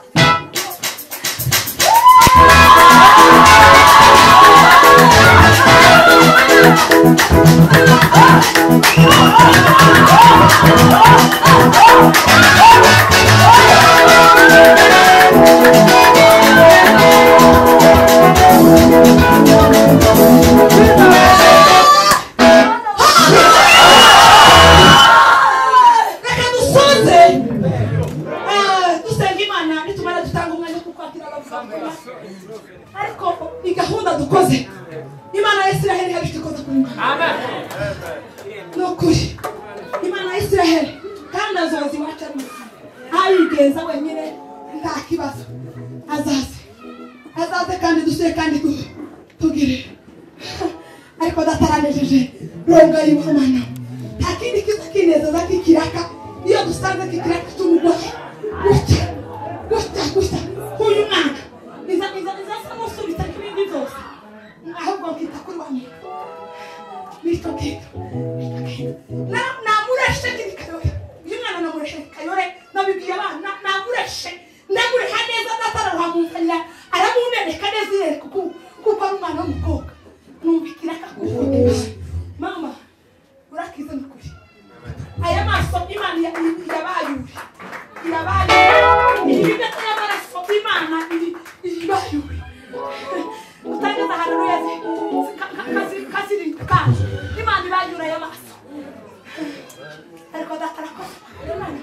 Ariko ni gahunda dukoze. Imana ya Israheli habishikoza kuri. Amen. Nokuri. Imana ya Israheli kandi azozi wacha mu. Ayigenza wenyine nta kibazo. Azaze kandi dusire kandi tugire. Ariko dataranejeje ronga y'Imana. Takindi kiza kineza zakikiraka. Iyo dusanze kikiraka cy'umugore. Gusta. Huyu mwana. Iza samo subita kibindi byose. Ahubwo kitakuri wamwe. Nitoke. Namureshe Kayore. Uyu mwana namureshe Kayore nabibwiye abana namureshe. Ndamureha neza datarahamufanya. Aramunereka neza kuko ari umwana w'umukobwa. Numbikira kakuvuga. Mama, urakize n'ukuri. Aya maso Imana yabayuri. Ibintu y'amaraso Imana ibayuri. Utageza hano yeze. Kasiri kaje. Imana ibayura aya maso. Ariko datarako. Imana.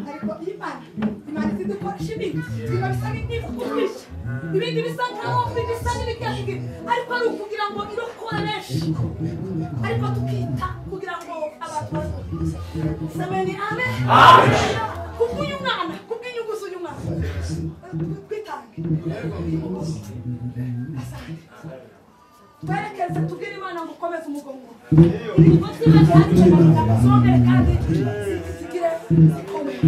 ariko imana zidukoresha ibindi biba bisa n'ibyiza kurisha ibindi bisa nkaho bisa n'ibigenge ariko ari ukugira ngo irokore benshi ariko tukita kugira ngo abantu sameni amen kubw'uyu mwana kubw'inyungu z'uyu mwana twitange twerekeze tubwire imana ngo ukomeze umugongo imigozi y'abantu zongere kandi zigire zikomeye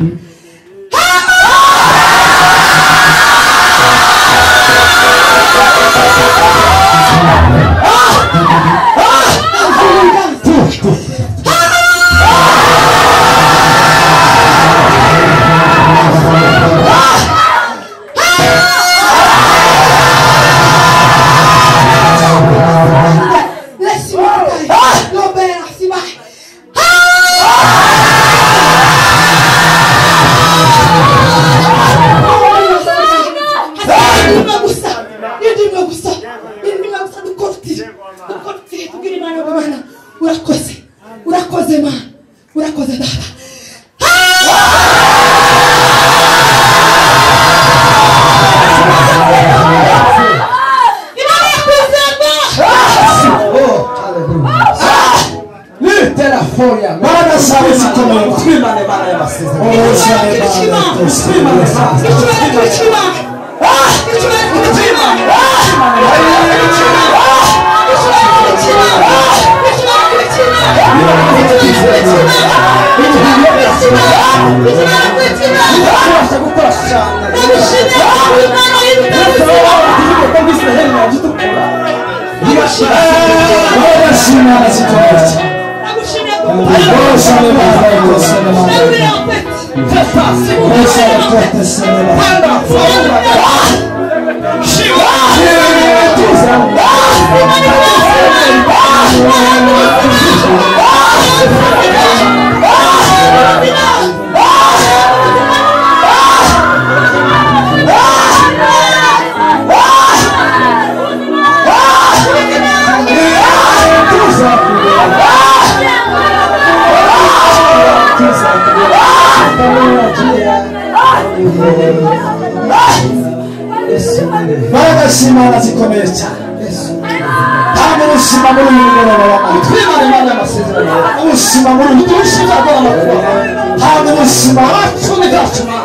urakoze mana urakoze dada Mana sabe se como firma de mara y'amasezerano. Simana zikomeye cyane kandi ushima muri uyu mugoroba twimana imana y'amasezerano ushima muri uyu dushima bw'amakuru kandi ushima wacumi gacuma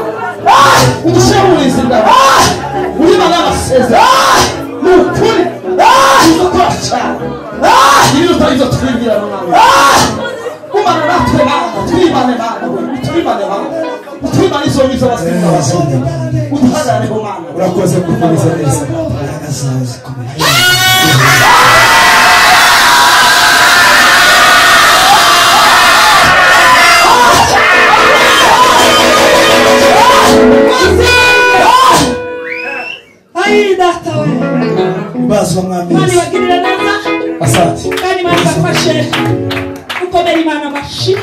udushima muri izi ndabo uri imana y'amasezerano ni ukuri uzakora cyane iyo utarizo twibwira umana natwe mana twimane mana twimane mana twimane izo nizo basezerano uduhagareho mana urakoze kukomeza neza Ai data we bazwa mwami mani wagirira neza asante kandi mani bafashe ukomera imana amashi